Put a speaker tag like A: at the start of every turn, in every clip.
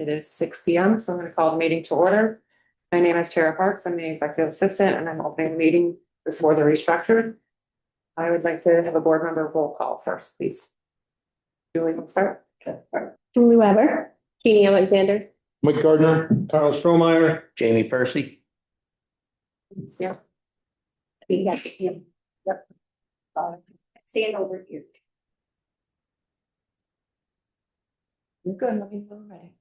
A: It is 6 p.m., so I'm going to call the meeting to order. My name is Tara Parks. I'm the executive assistant and I'm opening the meeting before the restructure. I would like to have a board member roll call first, please. Julie, we'll start.
B: Julie Weber, Jeannie Alexander,
C: Mike Gardner, Carl Strohmeyer,
D: Jamie Percy.
A: Yeah.
B: we got him. Yep. Stand over here.
A: You're good. Let me know. Right.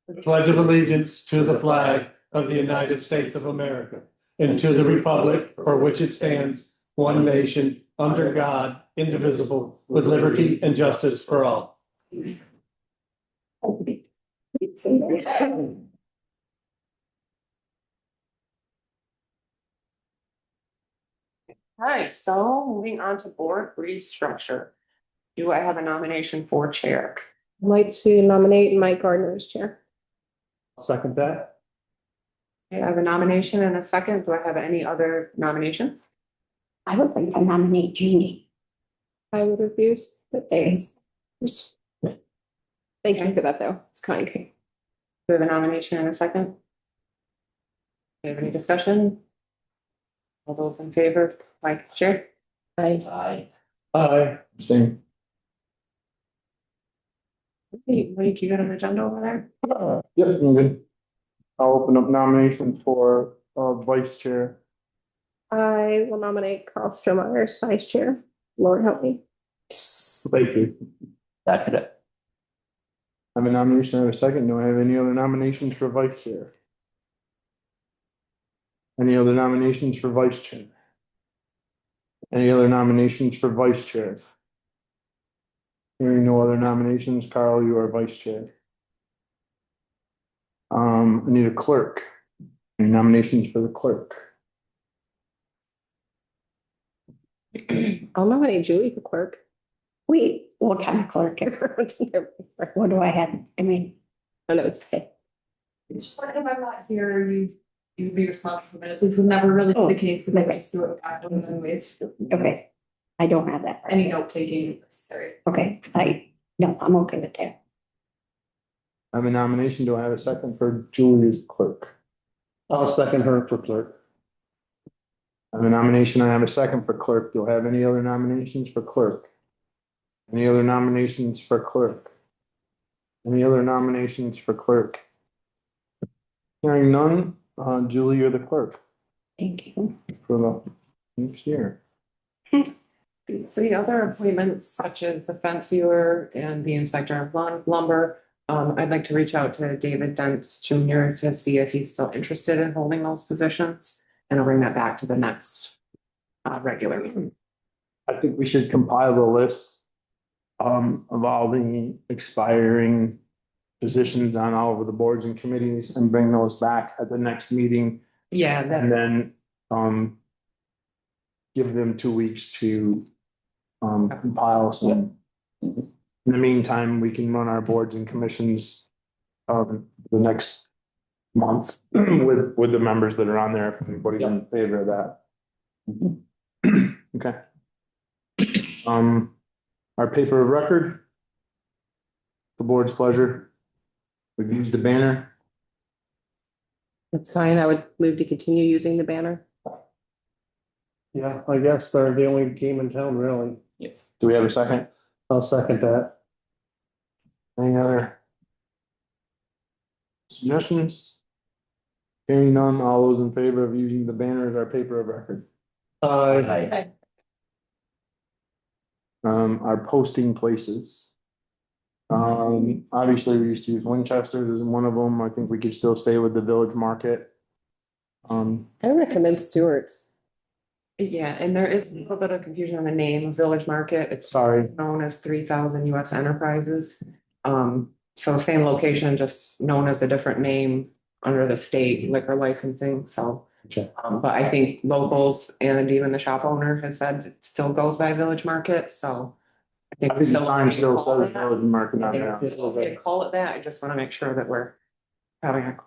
A: Okay.
C: pledge of allegiance to the flag of the United States of America and to the republic for which it stands, one nation, under God, indivisible, with liberty and justice for all.
A: All right, so moving on to board restructure. Do I have a nomination for chair?
B: I'd like to nominate Mike Gardner as chair.
C: Second that.
A: Okay, I have a nomination and a second. Do I have any other nominations?
B: I would like to nominate Jeannie. I would refuse, but thanks. Thank you for that, though. It's kind.
A: Do we have a nomination and a second? Do you have any discussion? All those in favor, Mike, chair?
D: Aye.
C: Aye. Same.
A: Mike, you got an agenda over there?
C: Yep, I'm good. I'll open up nominations for vice chair.
B: I will nominate Carl Strohmeyer as vice chair. Lord help me.
C: Thank you.
D: Second it.
C: I have a nomination and a second. Do I have any other nominations for vice chair? Any other nominations for vice chair? Any other nominations for vice chair? Hearing no other nominations, Carl, you are vice chair. I need a clerk. Any nominations for the clerk?
B: I'll nominate Julie for clerk. Wait, what kind of clerk? What do I have? I mean, I know it's okay.
E: It's just like if I'm not here, you be responsible for minutes, which was never really the case, because I just do it with actions anyways.
B: Okay, I don't have that.
E: Any note taking necessary.
B: Okay, no, I'm okay with that.
C: I have a nomination. Do I have a second for Julie as clerk? I'll second her for clerk. I have a nomination. I have a second for clerk. Do I have any other nominations for clerk? Any other nominations for clerk? Any other nominations for clerk? Hearing none, Julie, you're the clerk
B: Thank you.
C: for the next year.
A: So the other appointments, such as the fence viewer and the inspector of lumber, I'd like to reach out to David Dent Jr. to see if he's still interested in holding those positions. And I'll bring that back to the next regular meeting.
C: I think we should compile the list of all the expiring positions on all of the boards and committees and bring those back at the next meeting.
A: Yeah,
C: And then give them 2 weeks to compile some. In the meantime, we can run our boards and commissions the next month with the members that are on there, if anybody's in favor of that. Okay. Our paper of record. The board's pleasure. We've used the banner.
B: That's fine. I would move to continue using the banner.
C: Yeah, I guess they're the only game in town, really. Yeah. Do we have a second? I'll second that. Any other suggestions? Hearing none, all those in favor of using the banner as our paper of record?
D: Aye.
C: Our posting places. Obviously, we used to use Winchester's as one of them. I think we could still stay with the Village Market.
B: I recommend Stewart's.
A: yeah, and there is a little bit of confusion on the name of Village Market. It's
C: Sorry.
A: known as 3000 US Enterprises. So same location, just known as a different name under the state liquor licensing, so.
C: Okay.
A: But I think locals and even the shop owner has said it still goes by Village Market, so.
C: I think the sign still says
A: that.
C: Village Market
A: I
C: on
A: think
C: there.
A: it's okay to call it that. I just want to make sure that we're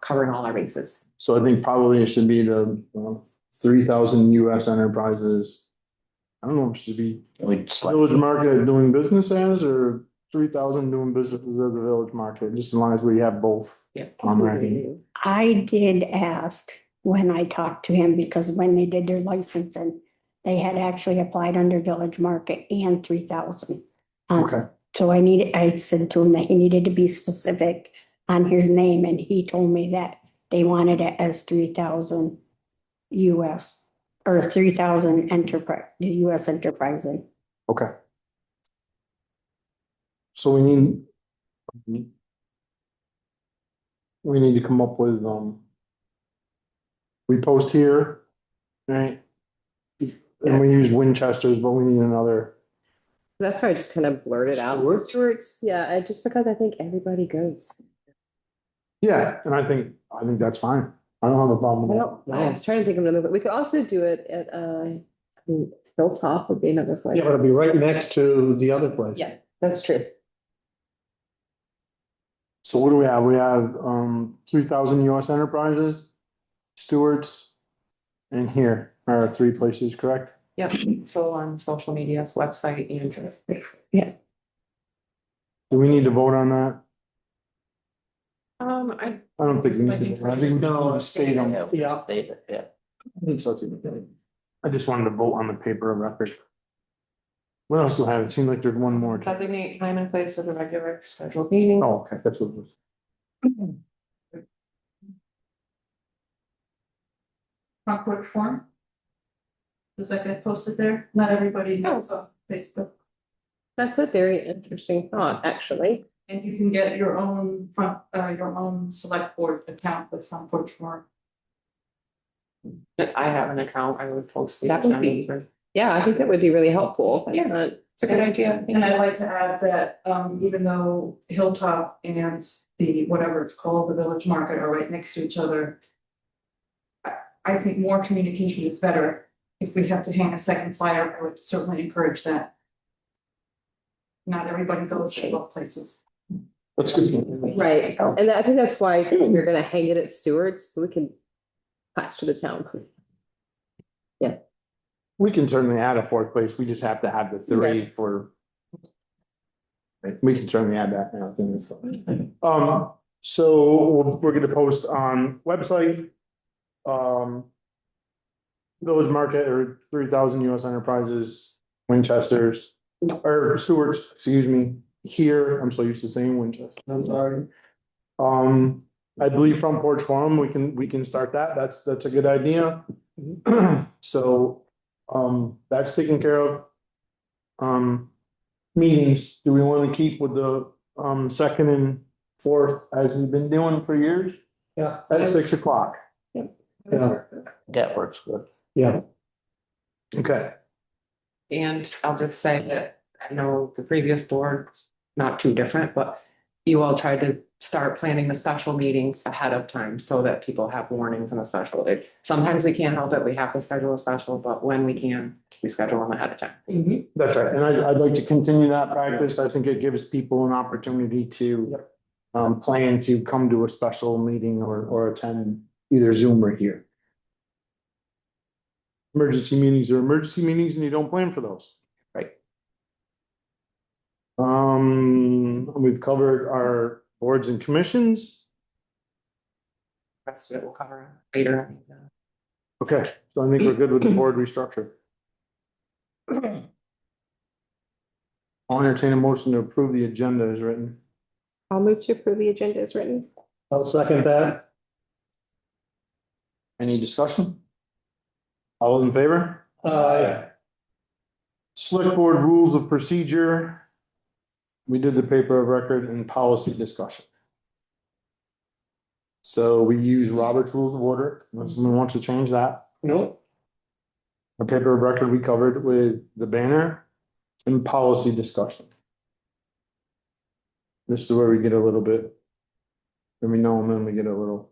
A: covering all our bases.
C: So I think probably it should be the 3000 US Enterprises. I don't know if it should be
D: We'd select,
C: Village Market doing business as, or 3,000 doing business as the village market, just as long as we have both
A: Yes.
C: on record.
B: I did ask when I talked to him, because when they did their licensing, they had actually applied under Village Market and 3,000.
C: Okay.
B: So I said to him that he needed to be specific on his name, and he told me that they wanted it as 3,000 US, or 3,000 enterprise, the US enterprising.
C: Okay. So we need to come up with, we post here, right? And we use Winchester's, but we need another.
F: That's why I just kind of blurted out.
C: Stewart's?
F: Stewart's, yeah, just because I think everybody goes.
C: Yeah, and I think that's fine. I don't have a problem with that.
F: I was trying to think of another, we could also do it at, Hilltop would be another place.
G: Yeah, but it'll be right next to the other place.
F: Yeah, that's true.
C: So what do we have? We have, 3,000 US Enterprises, Stewart's, and here are 3 places, correct?
A: Yep, so on social media's website and.
C: Do we need to vote on that?
A: I
C: I don't think we need to. I think we can state them.
D: Yeah. State it, yeah.
C: I think so too. I just wanted to vote on the paper of record. What else do I have? It seemed like there's one more.
A: designate time and place of the regular scheduled meetings.
C: Oh, okay, that's what it was.
E: Front porch forum. Does that get posted there? Not everybody knows on Facebook.
F: That's a very interesting thought, actually.
E: And you can get your own your own select board account with front porch forum.
A: I have an account, I would post.
F: That would be- Yeah, I think that would be really helpful. That's
A: Yeah.
F: not,
A: It's a good idea.
E: And I'd like to add that, even though Hilltop and the, whatever it's called, the Village Market are right next to each other. I think more communication is better. If we have to hang a second flyer, I would certainly encourage that. Not everybody goes to both places.
C: That's good.
F: right, and I think that's why you're gonna hang it at Stewart's, so we can pass to the town.
C: We can certainly add a 4th place. We just have to have the 3 for. We can certainly add that now. I think it's fine. So we're gonna post on website. Village Market or 3,000 US Enterprises, Winchester's, or Stewart's, excuse me, here. I'm so used to saying Winchester. I'm sorry. I believe Front Porch Forum, we can start that. That's a good idea. So, that's taken care of. Meetings, do we want to keep with the, 2nd and 4th as we've been doing for years?
G: Yeah.
C: At 6 o'clock.
G: Yeah.
D: That works good.
G: Yeah,
C: Okay.
A: And I'll just say that I know the previous board, not too different, but you all tried to start planning the special meetings ahead of time so that people have warnings on a special. Sometimes we can't help it, we have to schedule a special, but when we can, we schedule them ahead of time.
C: That's right, and I'd like to continue that practice. I think it gives people an opportunity to plan to come to a special meeting or attend either Zoom or here. Emergency meetings are emergency meetings and you don't plan for those.
D: Right.
C: We've covered our boards and commissions.
A: Rest of it we'll cover later.
C: Okay, so I think we're good with the board restructure. I'll entertain a motion to approve the agenda as written.
F: I'll move to approve the agenda as written.
G: I'll second that.
C: Any discussion? All in favor? Select board rules of procedure. We did the paper of record and policy discussion. So we use Robert's Rules of Order, unless someone wants to change that.
G: Nope.
C: The paper of record we covered with the banner and policy discussion. This is where we get a little bit. Every now and then we get a little.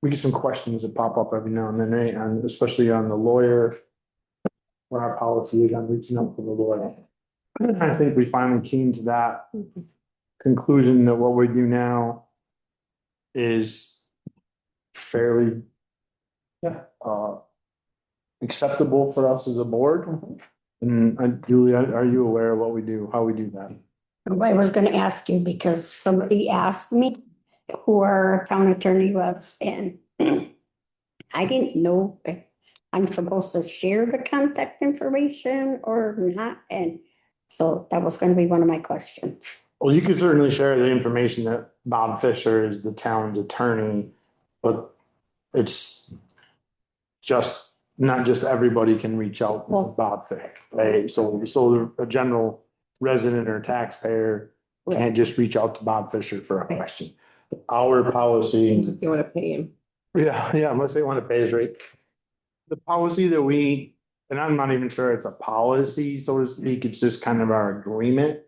C: We get some questions that pop up every now and then, right? And especially on the lawyer. When our policy is on reaching out to the lawyer. I think we finally came to that conclusion that what we do now is fairly acceptable for us as a board. And Julie, are you aware of what we do, how we do that?
B: I was gonna ask you because somebody asked me who our town attorney was, and I didn't know if I'm supposed to share the contact information or not, and so that was gonna be one of my questions.
C: Well, you can certainly share the information that Bob Fisher is the town's attorney, but it's just, not just everybody can reach out to Bob Fisher. Right? So a general resident or taxpayer can't just reach out to Bob Fisher for a question. Our policy.
F: You want to pay him.
C: Yeah, unless they want to pay us rate. The policy that we, and I'm not even sure it's a policy, so to speak, it's just kind of our agreement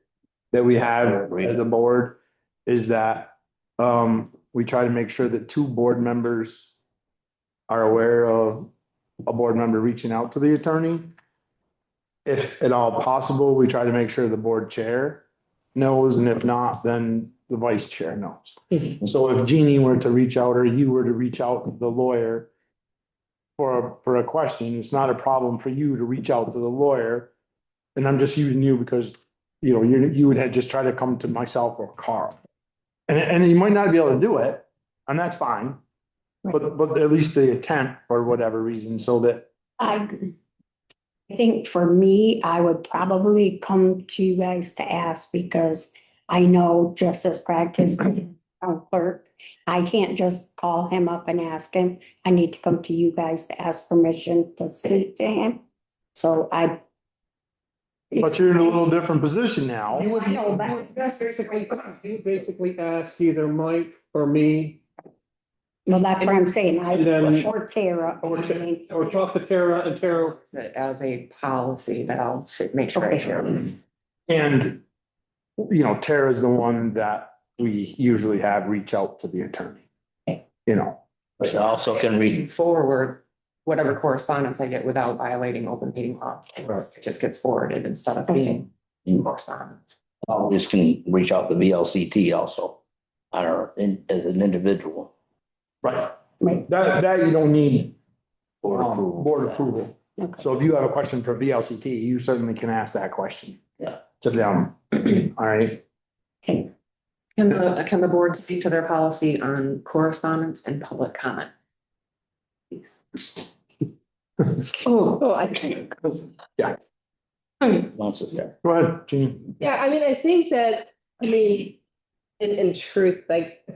C: that we have as a board, is that we try to make sure that two board members are aware of a board member reaching out to the attorney. If at all possible, we try to make sure the board chair knows, and if not, then the vice chair knows. So if Jeannie were to reach out, or you were to reach out to the lawyer for a question, it's not a problem for you to reach out to the lawyer. And I'm just using you because, you know, you would have just try to come to myself or Carl. And you might not be able to do it, and that's fine. But at least the attempt for whatever reason, so that.
B: I think for me, I would probably come to you guys to ask because I know just as practice as a clerk, I can't just call him up and ask him. I need to come to you guys to ask permission to speak to him. So I.
C: But you're in a little different position now.
G: You would,
B: I know, but-
G: you basically ask either Mike or me,
B: Well, that's what I'm saying.
G: Then-
B: Or Tara.
G: or talk to Tara, and Tara,
A: As a policy that I'll make sure I share.
C: And, you know, Tara's the one that we usually have reach out to the attorney. You know,
D: But you also can read,
A: Forward whatever correspondence I get without violating open meeting law. It just gets forwarded instead of being in correspondence.
D: always can reach out to VLCT also on our, as an individual.
C: right,
B: Right.
C: that you don't need
D: Board approval.
C: board approval.
B: Okay.
C: So if you have a question for VLCT, you certainly can ask that question.
D: Yeah.
C: To them, all right?
A: Can the board speak to their policy on correspondence and public comment? Please.
F: Oh, I can.
C: Yeah,
D: Once it's there.
C: go ahead, Jean.
F: Yeah, I mean, I think that, in truth, like,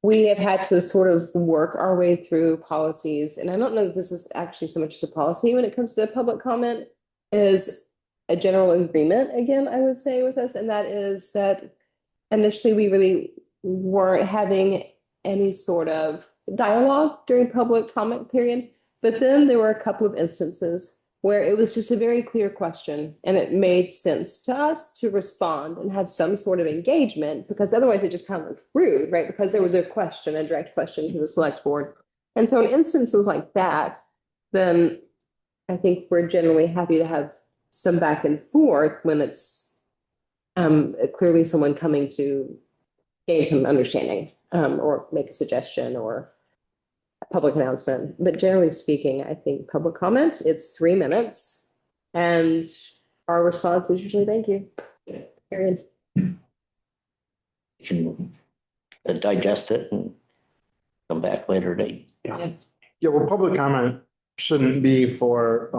F: we have had to sort of work our way through policies, and I don't know that this is actually so much as a policy when it comes to public comment, is a general agreement, again, I would say with us, and that is that initially we really weren't having any sort of dialogue during public comment period, but then there were a couple of instances where it was just a very clear question and it made sense to us to respond and have some sort of engagement, because otherwise it just kind of looked rude, right? Because there was a question, a direct question to the select board. And so in instances like that, then I think we're generally happy to have some back and forth when it's clearly someone coming to gain some understanding or make a suggestion or a public announcement. But generally speaking, I think public comment, it's 3 minutes and our response is usually thank you. Period.
D: You can digest it and come back later date.
C: Yeah, well, public comment shouldn't be for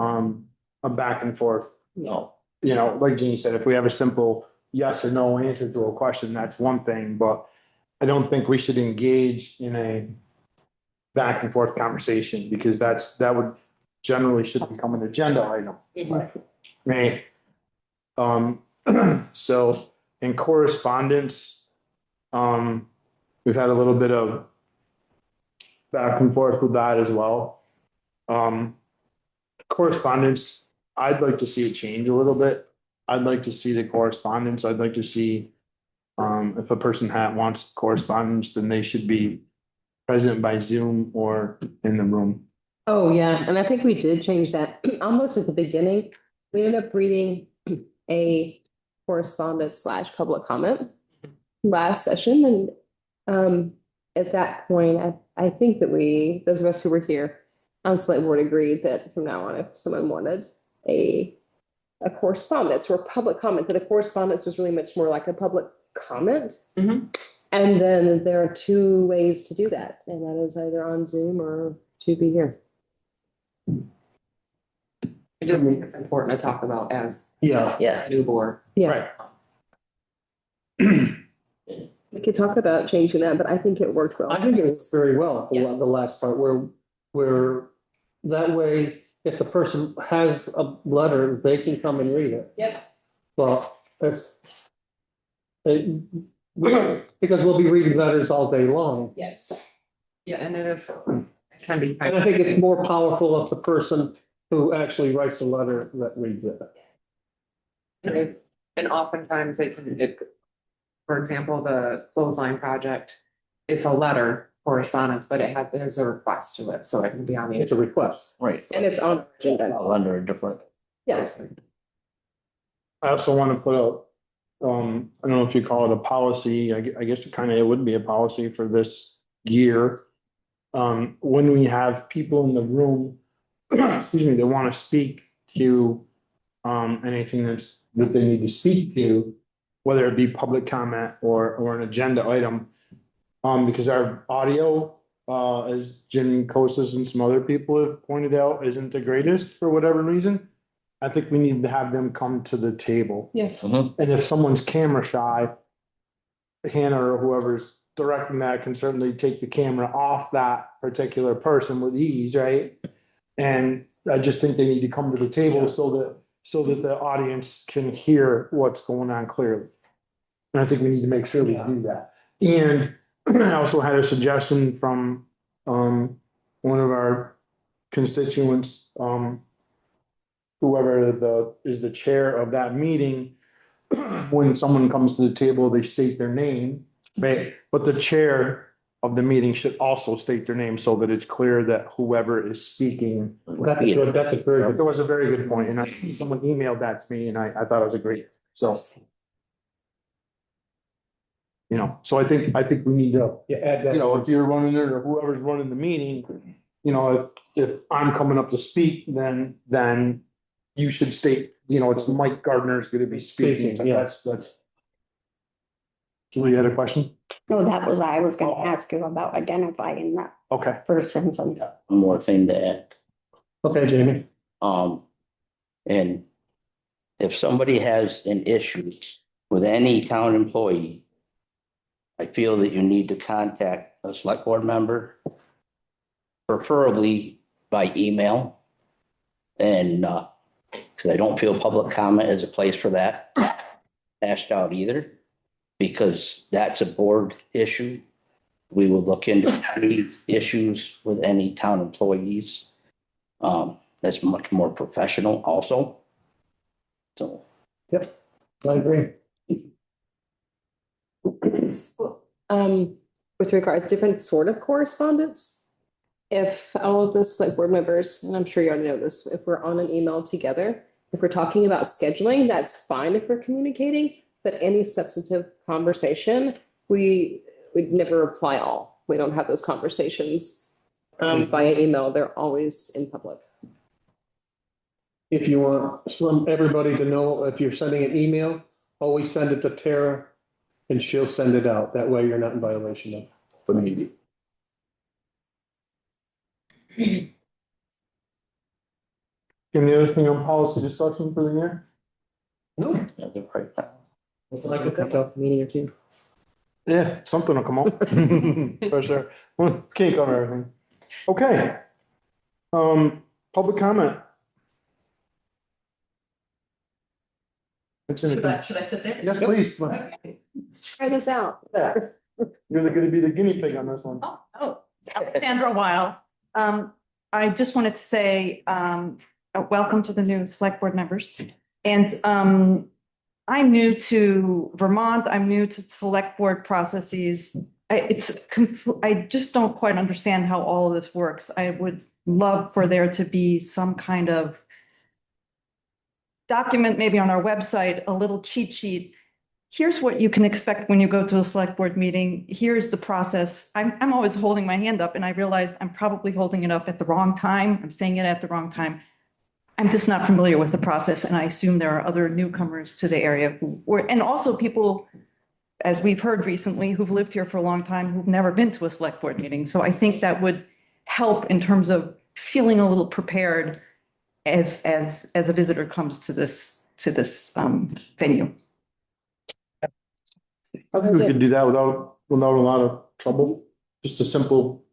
C: a back and forth.
D: No,
C: You know, like Jean said, if we have a simple yes or no answer to a question, that's one thing, but I don't think we should engage in a back and forth conversation, because that would generally should become an agenda item. Right? So in correspondence, we've had a little bit of back and forth with that as well. Correspondence, I'd like to see it change a little bit. I'd like to see the correspondence. I'd like to see if a person wants correspondence, then they should be present by Zoom or in the room.
F: Oh, yeah. And I think we did change that almost at the beginning. We ended up reading a correspondence / public comment last session. And at that point, I think that those of us who were here, on select board agreed that from now on, if someone wanted a correspondence or public comment, that a correspondence was really much more like a public comment.
A: Mhm.
F: And then there are two ways to do that, and that is either on Zoom or to be here.
A: I just think it's important to talk about as
C: Yeah.
D: Yeah.
A: a new board.
F: Yeah, we could talk about changing that, but I think it worked well.
G: I think it was very well,
F: Yeah.
G: the last part where that way, if the person has a letter, they can come and read it.
F: Yep.
G: Well, because we'll be reading letters all day long.
F: Yes.
A: Yeah, and it is, it can be.
G: And I think it's more powerful of the person who actually writes the letter that reads it.
A: And oftentimes for example, the clothesline project, it's a letter correspondence, but there's a request to it, so it can be on the.
G: It's a request.
D: Right.
F: And it's on agenda.
D: Under a different.
F: Yes.
C: I also want to put out, I don't know if you call it a policy, I guess it would be a policy for this year. When we have people in the room, excuse me, that want to speak to, anything that they need to speak to, whether it be public comment or an agenda item. Because our audio, as Jim Kosas and some other people have pointed out, isn't the greatest for whatever reason. I think we need to have them come to the table.
F: Yeah.
D: Mhm.
C: And if someone's camera shy, Hannah or whoever's directing that can certainly take the camera off that particular person with ease, right? And I just think they need to come to the table so that the audience can hear what's going on clearly. And I think we need to make sure we do that. And I also had a suggestion from one of our constituents, whoever is the chair of that meeting, when someone comes to the table, they state their name, right? But the chair of the meeting should also state their name so that it's clear that whoever is speaking.
G: That's a very good.
C: That was a very good point, and someone emailed that to me, and I thought it was a great, so. So I think we need to,
G: Yeah, add that.
C: if you're running it or whoever's running the meeting, if I'm coming up to speak, then you should state, it's Mike Gardner's gonna be speaking.
G: Speaking, yeah.
C: That's. Julie, you had a question?
B: No, I was gonna ask you about identifying that
C: Okay.
B: person.
D: One more thing to add.
G: Okay, Jamie.
D: And if somebody has an issue with any town employee, I feel that you need to contact a select board member, preferably by email. And, because I don't feel public comment is a place for that hashed out either, because that's a board issue. We will look into any issues with any town employees. That's much more professional also. So.
G: Yep, I agree.
F: With regard to different sort of correspondence, if all of the select board members, and I'm sure you already know this, if we're on an email together, if we're talking about scheduling, that's fine if we're communicating, but any substantive conversation, we'd never reply all. We don't have those conversations via email. They're always in public.
G: If you want everybody to know, if you're sending an email, always send it to Tara and she'll send it out. That way you're not in violation of the meeting.
C: Any other thing on policy discussion for the year?
G: No.
D: Yeah, they're right now.
G: It's like a
F: Meeting or two.
C: Yeah, something will come up. For sure. Well, can't cover everything. Okay. Public comment.
E: Should I sit there?
C: Yes, please.
E: Okay.
F: Let's try this out.
C: You're gonna be the guinea pig on this one.
H: Oh, Sandra Weil. I just wanted to say, welcome to the new select board members. And, I'm new to Vermont. I'm new to select board processes. I just don't quite understand how all of this works. I would love for there to be some kind of document, maybe on our website, a little cheat sheet. here's what you can expect when you go to a select board meeting. Here's the process. I'm always holding my hand up and I realize I'm probably holding it up at the wrong time. I'm saying it at the wrong time. I'm just not familiar with the process and I assume there are other newcomers to the area who were, and also people, as we've heard recently, who've lived here for a long time, who've never been to a select board meeting. So I think that would help in terms of feeling a little prepared as a visitor comes to this venue.
C: I think we could do that without a lot of trouble. Just a simple,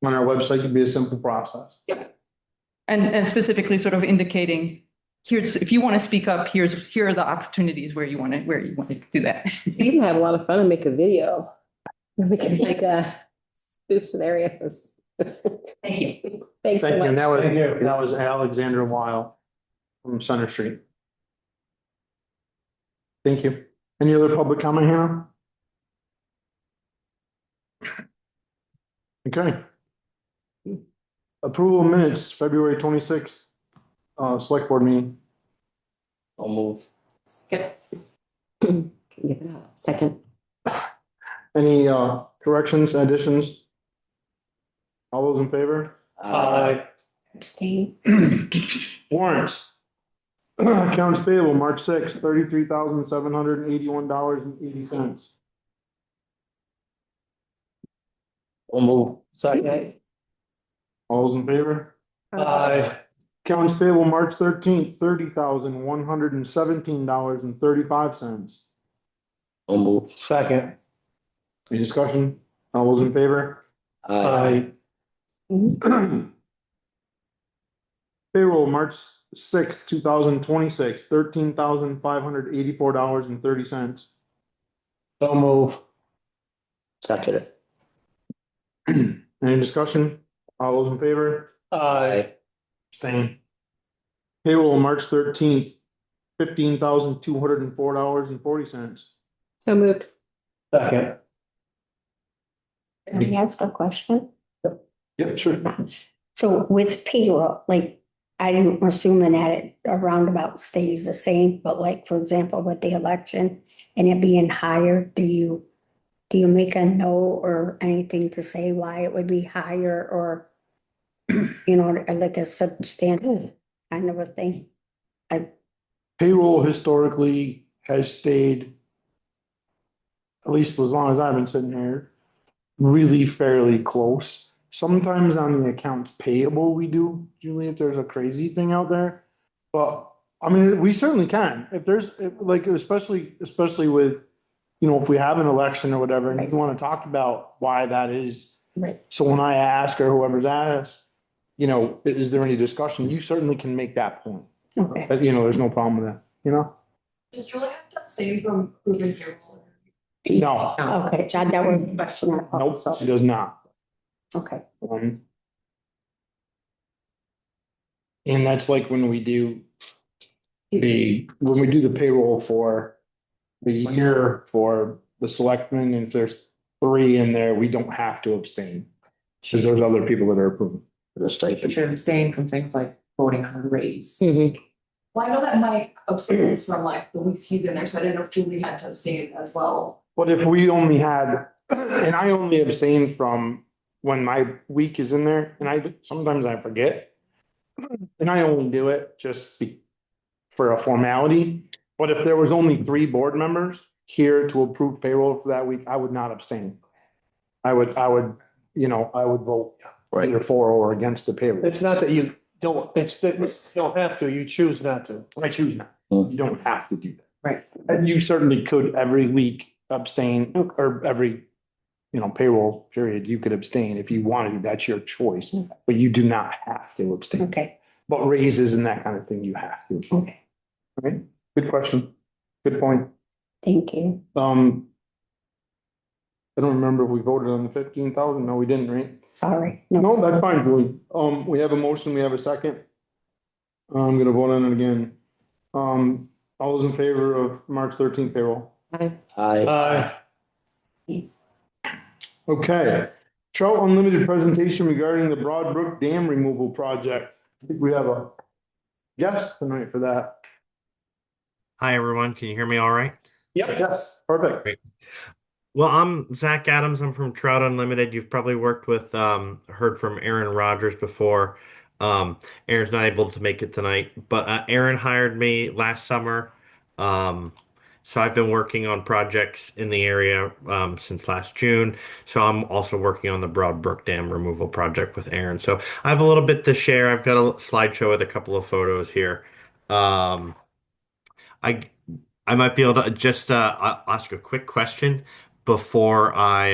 C: on our website could be a simple process.
H: And specifically sort of indicating, here's, if you want to speak up, here are the opportunities where you want to do that.
F: You can have a lot of fun and make a video. We can make a spoof scenarios.
H: Thank you.
F: Thanks so
C: Thank you.
F: much.
C: And that was Alexandra Weil from Center Street. Thank you. Any other public comment, Hannah? Okay. Approval of minutes, February 26th, select board meeting.
D: I'll move.
B: Second.
C: Any corrections, additions? All those in favor?
B: Abstain.
C: Warrants. Accounts payable, March 6th, $33,781.80.
D: I'll move.
G: Second.
C: All those in favor? Accounts payable, March 13th, $30,117.35.
D: I'll move.
G: Second.
C: Any discussion? All those in favor? Payroll, March 6th, 2026, $13,584.30.
G: So move.
D: Second it.
C: Any discussion? All those in favor? Abstain. Payroll, March 13th, $15,204.40.
F: So moved.
G: Second.
B: Can I ask a question?
C: Yep, sure.
B: So with payroll, like, I'm assuming that it, a roundabout stays the same, but like, for example, with the election and it being higher, do you make a note or anything to say why it would be higher or, you know, like a substantive kind of a thing?
C: Payroll historically has stayed, at least as long as I've been sitting here, really fairly close. Sometimes on the accounts payable, we do, Julie, if there's a crazy thing out there. But I mean, we certainly can. If there's like, especially with, you know, if we have an election or whatever, and you want to talk about why that is.
B: Right.
C: So when I ask or whoever's asked, you know, is there any discussion? You certainly can make that point.
B: Okay.
C: But, you know, there's no problem with that, you know?
E: Does Julie have to abstain from approving payroll?
C: No,
B: Okay, that was a question. I thought,
C: nope,
B: so.
C: she does not.
B: Okay,
C: And that's like when we do the payroll for the year for the selectmen, and if there's 3 in there, we don't have to abstain. Cause there's other people that are approving.
D: The
A: You
D: stipend.
A: should abstain from things like voting on a raise.
F: Mm-hmm.
E: Well, I know that Mike abstains from like the weeks he's in there, so I didn't know if Julie had to abstain as well.
C: But if we only had, and I only abstain from when my week is in there, and sometimes I forget. And I only do it just for a formality, but if there was only 3 board members here to approve payroll for that week, I would not abstain. I would, you know, I would vote either for or against the payroll.
G: It's not that you don't, it's that you don't have to, you choose not to.
C: I choose not.
D: Mm.
C: You don't have to do that.
A: Right.
C: And you certainly could every week abstain, or every, you know, payroll period, you could abstain if you wanted to. That's your choice, but you do not have to abstain.
B: okay,
C: But raises and that kind of thing, you have to.
B: okay,
C: Right? Good question. Good point.
B: thank you.
C: I don't remember if we voted on the 15,000. No, we didn't, right?
B: Sorry.
C: No, that's fine, Julie. We have a motion, we have a second. I'm gonna vote on it again. All those in favor of March 13th payroll?
D: Aye.
C: Okay. Trout Unlimited presentation regarding the Broad Brook Dam removal project. I think we have a guest tonight for that.
I: Hi, everyone. Can you hear me all right?
G: Yep, yes, perfect.
I: Great. Well, I'm Zach Adams. I'm from Trout Unlimited. You've probably worked with, heard from Aaron Rodgers before. Aaron's not able to make it tonight, but Aaron hired me last summer. Um, so I've been working on projects in the area since last June. So I'm also working on the Broad Brook Dam removal project with Aaron. So I have a little bit to share. I've got a slideshow with a couple of photos here. Um, I I might be able to just ask a quick question before I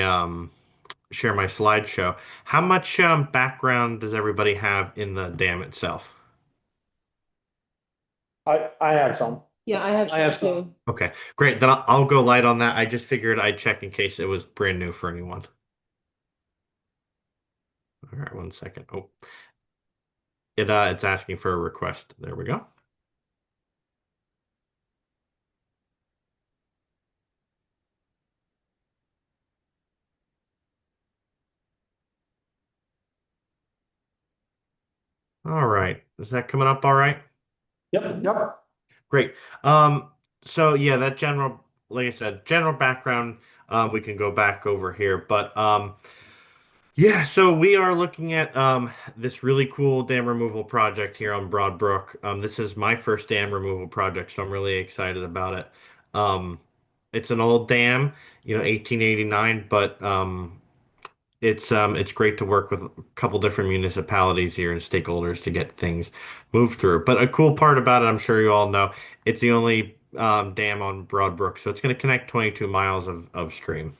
I: share my slideshow. How much background does everybody have in the dam itself?
C: I have some.
F: Yeah,
G: I have some.
F: two.
I: Okay, great. Then I'll go light on that. I just figured I'd check in case it was brand new for anyone. All right, one second. Oh, it's asking for a request. There we go. All right. Is that coming up all right?
C: Yep.
I: Great. So yeah, that general, like I said, general background, we can go back over here, but yeah, so we are looking at this really cool dam removal project here on Broad Brook. This is my first dam removal project, so I'm really excited about it. Um, it's an old dam, 1889, but it's great to work with a couple different municipalities here and stakeholders to get things moved through. But a cool part about it, I'm sure you all know, it's the only dam on Broad Brook, so it's going to connect 22 miles of stream.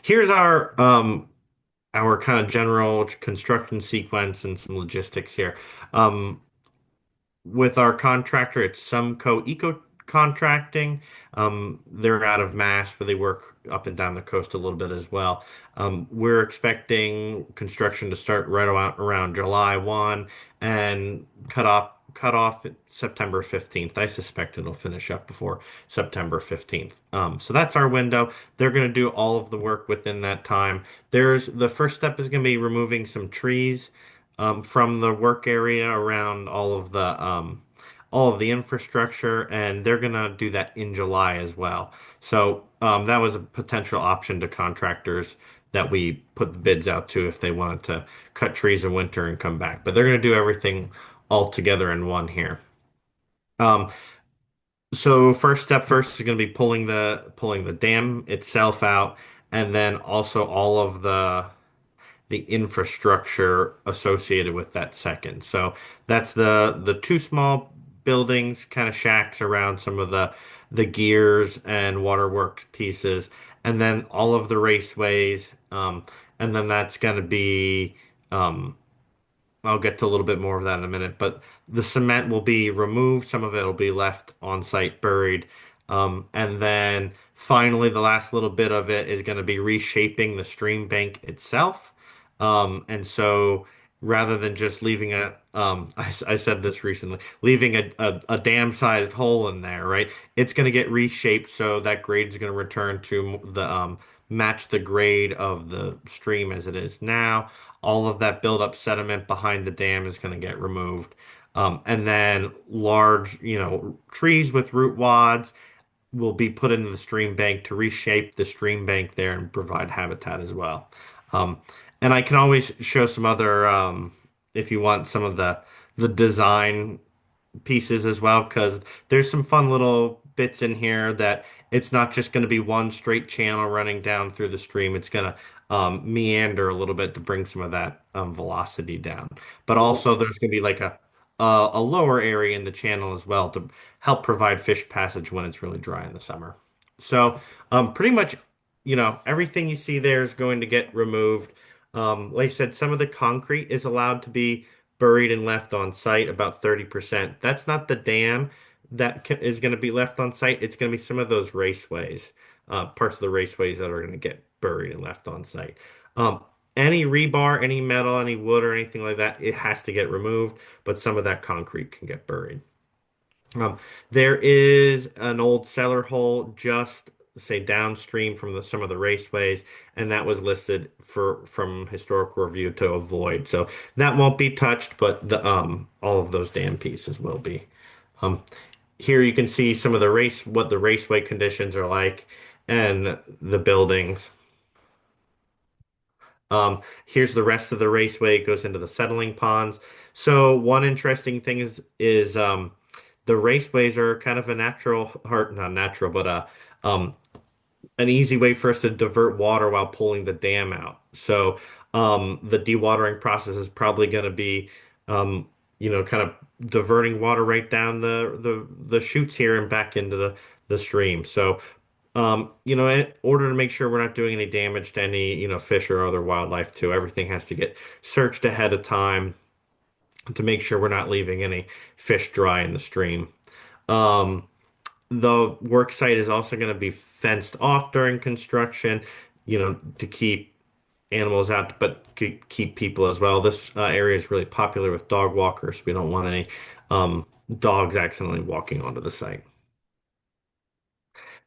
I: Here's our kind of general construction sequence and some logistics here. Um, with our contractor, it's Sumco Eco Contracting. They're out of Mass, but they work up and down the coast a little bit as well. We're expecting construction to start right around July 1 and cut off at September 15th. I suspect it'll finish up before September 15th. So that's our window. They're going to do all of the work within that time. The first step is going to be removing some trees from the work area around all of the infrastructure, and they're gonna do that in July as well. So that was a potential option to contractors that we put the bids out to if they wanted to cut trees in winter and come back. But they're gonna do everything all together in one here. Um, so first step first is gonna be pulling the dam itself out, and then also all of the infrastructure associated with that second. So that's the two small buildings, kind of shacks around some of the gears and waterworks pieces, and then all of the raceways. And then that's going to be I'll get to a little bit more of that in a minute, but the cement will be removed. Some of it will be left on site buried. And then finally, the last little bit of it is going to be reshaping the stream bank itself. And so rather than just leaving I said this recently, leaving a dam-sized hole in there, right? It's going to get reshaped so that grade is going to return to match the grade of the stream as it is now. All of that buildup sediment behind the dam is going to get removed. And then large, trees with root wads will be put into the stream bank to reshape the stream bank there and provide habitat as well. Um, and I can always show some other, if you want some of the design pieces as well, because there's some fun little bits in here that it's not just going to be one straight channel running down through the stream. It's going to meander a little bit to bring some of that velocity down. But also there's going to be like a lower area in the channel as well to help provide fish passage when it's really dry in the summer. So pretty much, everything you see there is going to get removed. Like I said, some of the concrete is allowed to be buried and left on site, about 30%. That's not the dam that is going to be left on site. It's going to be some of those raceways, parts of the raceways that are going to get buried and left on site. Any rebar, any metal, any wood, or anything like that, it has to get removed, but some of that concrete can get buried. There is an old cellar hole just say downstream from some of the raceways, and that was listed from historical review to avoid. So that won't be touched, but the all of those dam pieces will be. Um, here you can see some of what the raceway conditions are like and the buildings. Here's the rest of the raceway. It goes into the settling ponds. So one interesting thing is the raceways are kind of a natural, or not natural, but um, an easy way for us to divert water while pulling the dam out. So the dewatering process is probably going to be, kind of diverting water right down the chutes here and back into the stream. So in order to make sure we're not doing any damage to any, fish or other wildlife too, everything has to get searched ahead of time to make sure we're not leaving any fish dry in the stream. Um, the work site is also going to be fenced off during construction, to keep animals out, but keep people as well. This area is really popular with dog walkers. We don't want any dogs accidentally walking onto the site.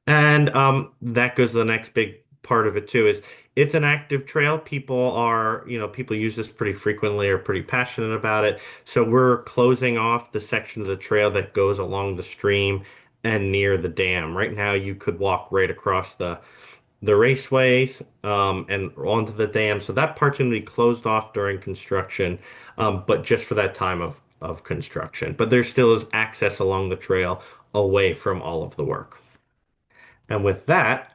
I: And that goes to the next big part of it too, is it's an active trail. People use this pretty frequently, are pretty passionate about it. So we're closing off the section of the trail that goes along the stream and near the dam. Right now, you could walk right across the raceways and onto the dam. So that part's going to be closed off during construction, but just for that time of construction. But there still is access along the trail away from all of the work. And with that,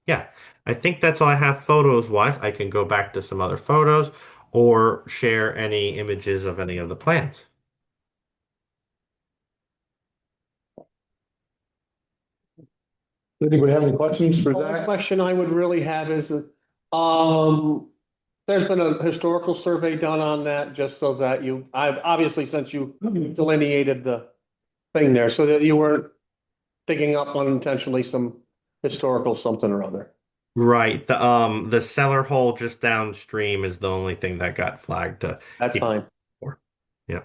I: yeah, I think that's all I have photos wise. I can go back to some other photos or share any images of any of the plants.
C: Does anybody have any questions for
G: The only
C: Zach?
G: question I would really have is, there's been a historical survey done on that, just so that I've obviously since you delineated the thing there, so that you weren't digging up unintentionally some historical something or other.
I: Right. The cellar hole just downstream is the only thing that got flagged to
G: That's fine.
I: for. Yeah.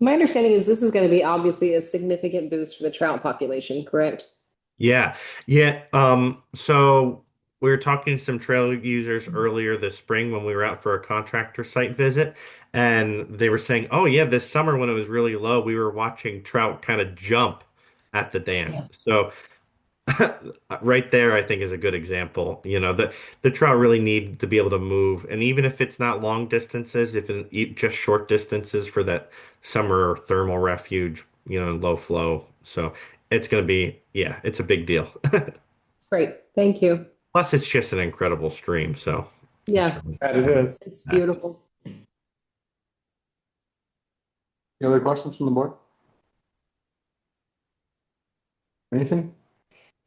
F: My understanding is this is going to be obviously a significant boost for the trout population, correct?
I: Yeah. Yeah. So we were talking to some trail users earlier this spring when we were out for a contractor site visit, and they were saying, "Oh yeah, this summer when it was really low, we were watching trout kind of jump at the dam."
F: Yeah.
I: So right there, I think is a good example. The trout really need to be able to move, and even if it's not long distances, just short distances for that summer thermal refuge, low flow. So it's going to be, yeah, it's a big deal.
F: Great, thank you.
I: Plus, it's just an incredible stream. So
F: Yeah,
G: That it is.
F: it's beautiful.
C: Any other questions from the board? Anything?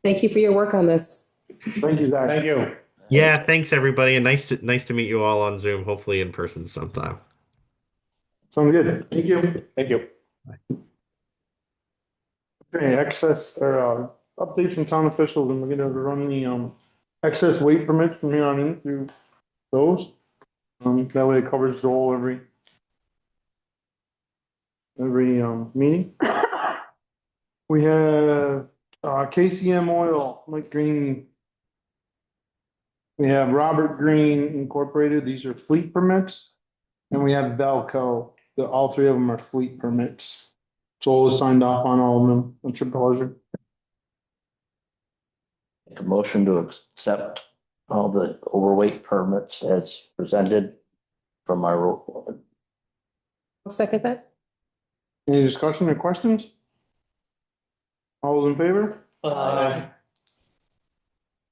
F: Thank you for your work on this.
C: Thank you, Zach.
G: Thank you.
I: Yeah, thanks everybody, and nice to meet you all on Zoom. Hopefully in person sometime.
C: Sounds good. Thank you.
G: Thank you.
C: Okay, excess or updates from town officials, and we're gonna run the excess weight permits from here on in through those. That way it covers the whole every meeting. We have KCM Oil, Mike Green. We have Robert Green Incorporated. These are fleet permits. And we have Velco. All three of them are fleet permits. Joel has signed off on all of them. It's your pleasure.
D: Make a motion to accept all the overweight permits as presented from my road.
F: I'll second that.
C: Any discussion or questions? All those in favor?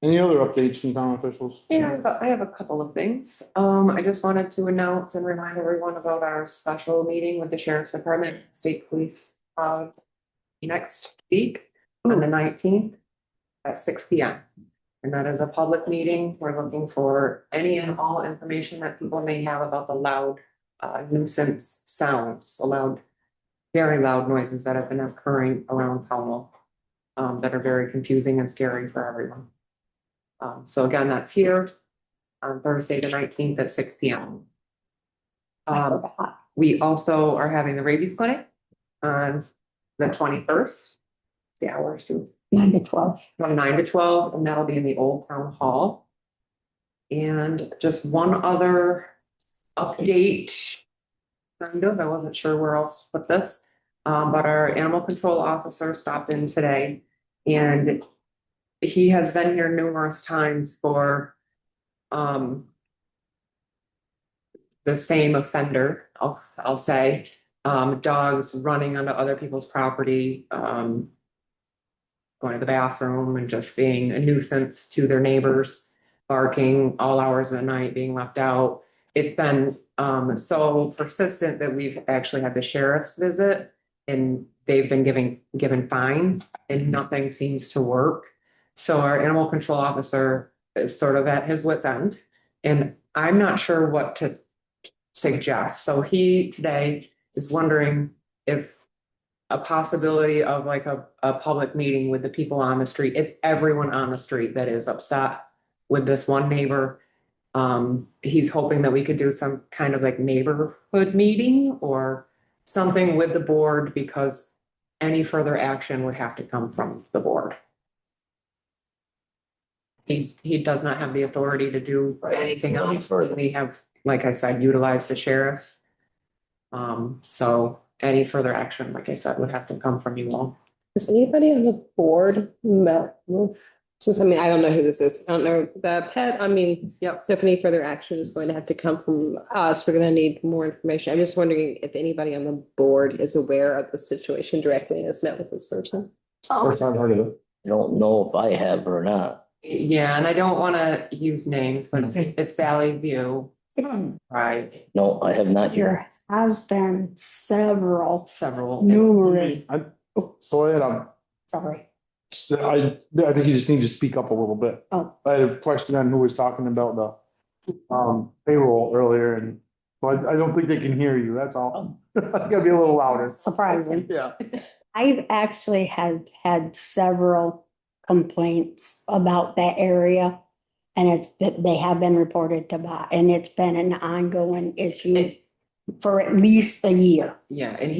C: Any other updates from town officials?
A: Yeah, I have a couple of things. I just wanted to announce and remind everyone about our special meeting with the sheriff's department, state police, next week on the 19th at 6 p.m. And that is a public meeting. We're looking for any and all information that people may have about the loud nuisance sounds, very loud noises that have been occurring around Powell, that are very confusing and scary for everyone. So again, that's here on Thursday, the 19th at 6 p.m. We also are having the rabies clinic on the 21st. The hours too.
B: 9 to 12.
A: From 9 to 12, and that'll be in the old town hall. And just one other update. I wasn't sure where else to put this. But our animal control officer stopped in today and he has been here numerous times for, the same offender, I'll say, dogs running onto other people's property, going to the bathroom and just being a nuisance to their neighbors, barking all hours of the night, being left out. It's been so persistent that we've actually had the sheriff's visit and they've been given fines and nothing seems to work. So our animal control officer is sort of at his wit's end. And I'm not sure what to suggest. So he today is wondering if a possibility of like a public meeting with the people on the street. It's everyone on the street that is upset with this one neighbor. He's hoping that we could do some kind of like neighborhood meeting or something with the board because any further action would have to come from the board. He does not have the authority to do anything else. We have, like I said, utilized the sheriff. So any further action, like I said, would have to come from you all.
F: Has anybody on the board met with, since, I mean, I don't know who this is, I don't know the pet, I mean,
A: Yep.
F: so if any further action is going to have to come from us, we're gonna need more information. I'm just wondering if anybody on the board is aware of the situation directly and has met with this person.
C: First I've heard of it.
D: I don't know if I have or not.
A: Yeah, and I don't want to use names, but it's Valley View. Right,
D: No, I have not here.
B: There has been several,
A: several.
B: numerous,
C: So
B: sorry.
C: I think you just need to speak up a little bit.
B: Oh.
C: I had a question on who was talking about the payroll earlier and but I don't think they can hear you, that's all. It's gotta be a little louder.
B: Surprising.
C: Yeah.
B: I've actually had several complaints about that area. And they have been reported to Bob, and it's been an ongoing issue for at least a year.
A: Yeah, and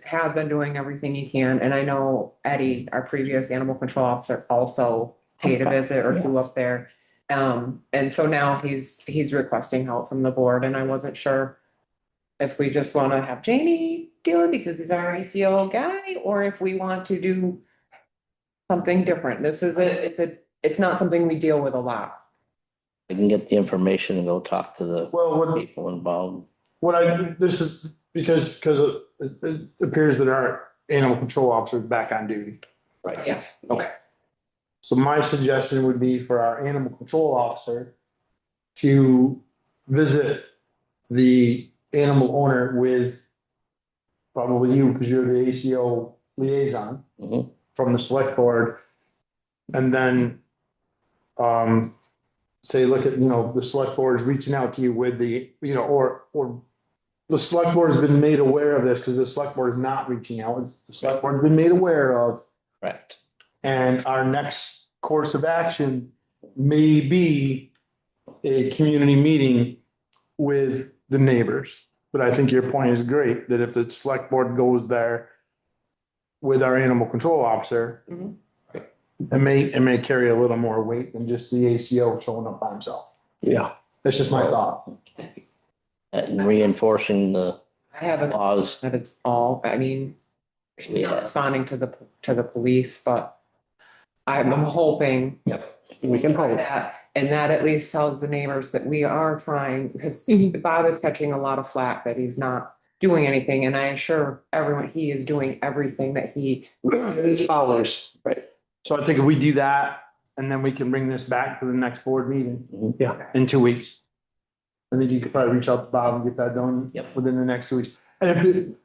A: has been doing everything he can, and I know Eddie, our previous animal control officer, also paid a visit or two up there. And so now he's requesting help from the board, and I wasn't sure if we just want to have Jamie do it because he's our ACO guy, or if we want to do something different. It's not something we deal with a lot.
D: I can get the information and go talk to the
C: Well,
D: people involved.
C: this is because it appears that our animal control officer is back on duty.
D: Right.
A: Yeah.
C: Okay. So my suggestion would be for our animal control officer to visit the animal owner with probably you, because you're the ACO liaison
D: Mhm.
C: from the select board. And then say, look at, the select board is reaching out to you with the, or the select board has been made aware of this because the select board is not reaching out. The select board has been made aware of.
D: Correct.
C: And our next course of action may be a community meeting with the neighbors. But I think your point is great, that if the select board goes there with our animal control officer,
A: Mhm.
C: it may carry a little more weight than just the ACO showing up by himself.
G: Yeah.
C: That's just my thought.
D: And reinforcing the
A: I have a
D: laws.
A: that it's all, I mean, she's
D: Yeah.
A: not responding to the police, but I'm hoping
G: We can hope.
A: that, and that at least tells the neighbors that we are trying, because Bob is catching a lot of flack that he's not doing anything, and I assure everyone he is doing everything that he.
G: It's followers.
D: Right.
C: So I think if we do that, and then we can bring this back to the next board meeting
G: Yeah.
C: in 2 weeks. I think you could probably reach out to Bob and get that done
D: Yep.
C: within the next 2 weeks. And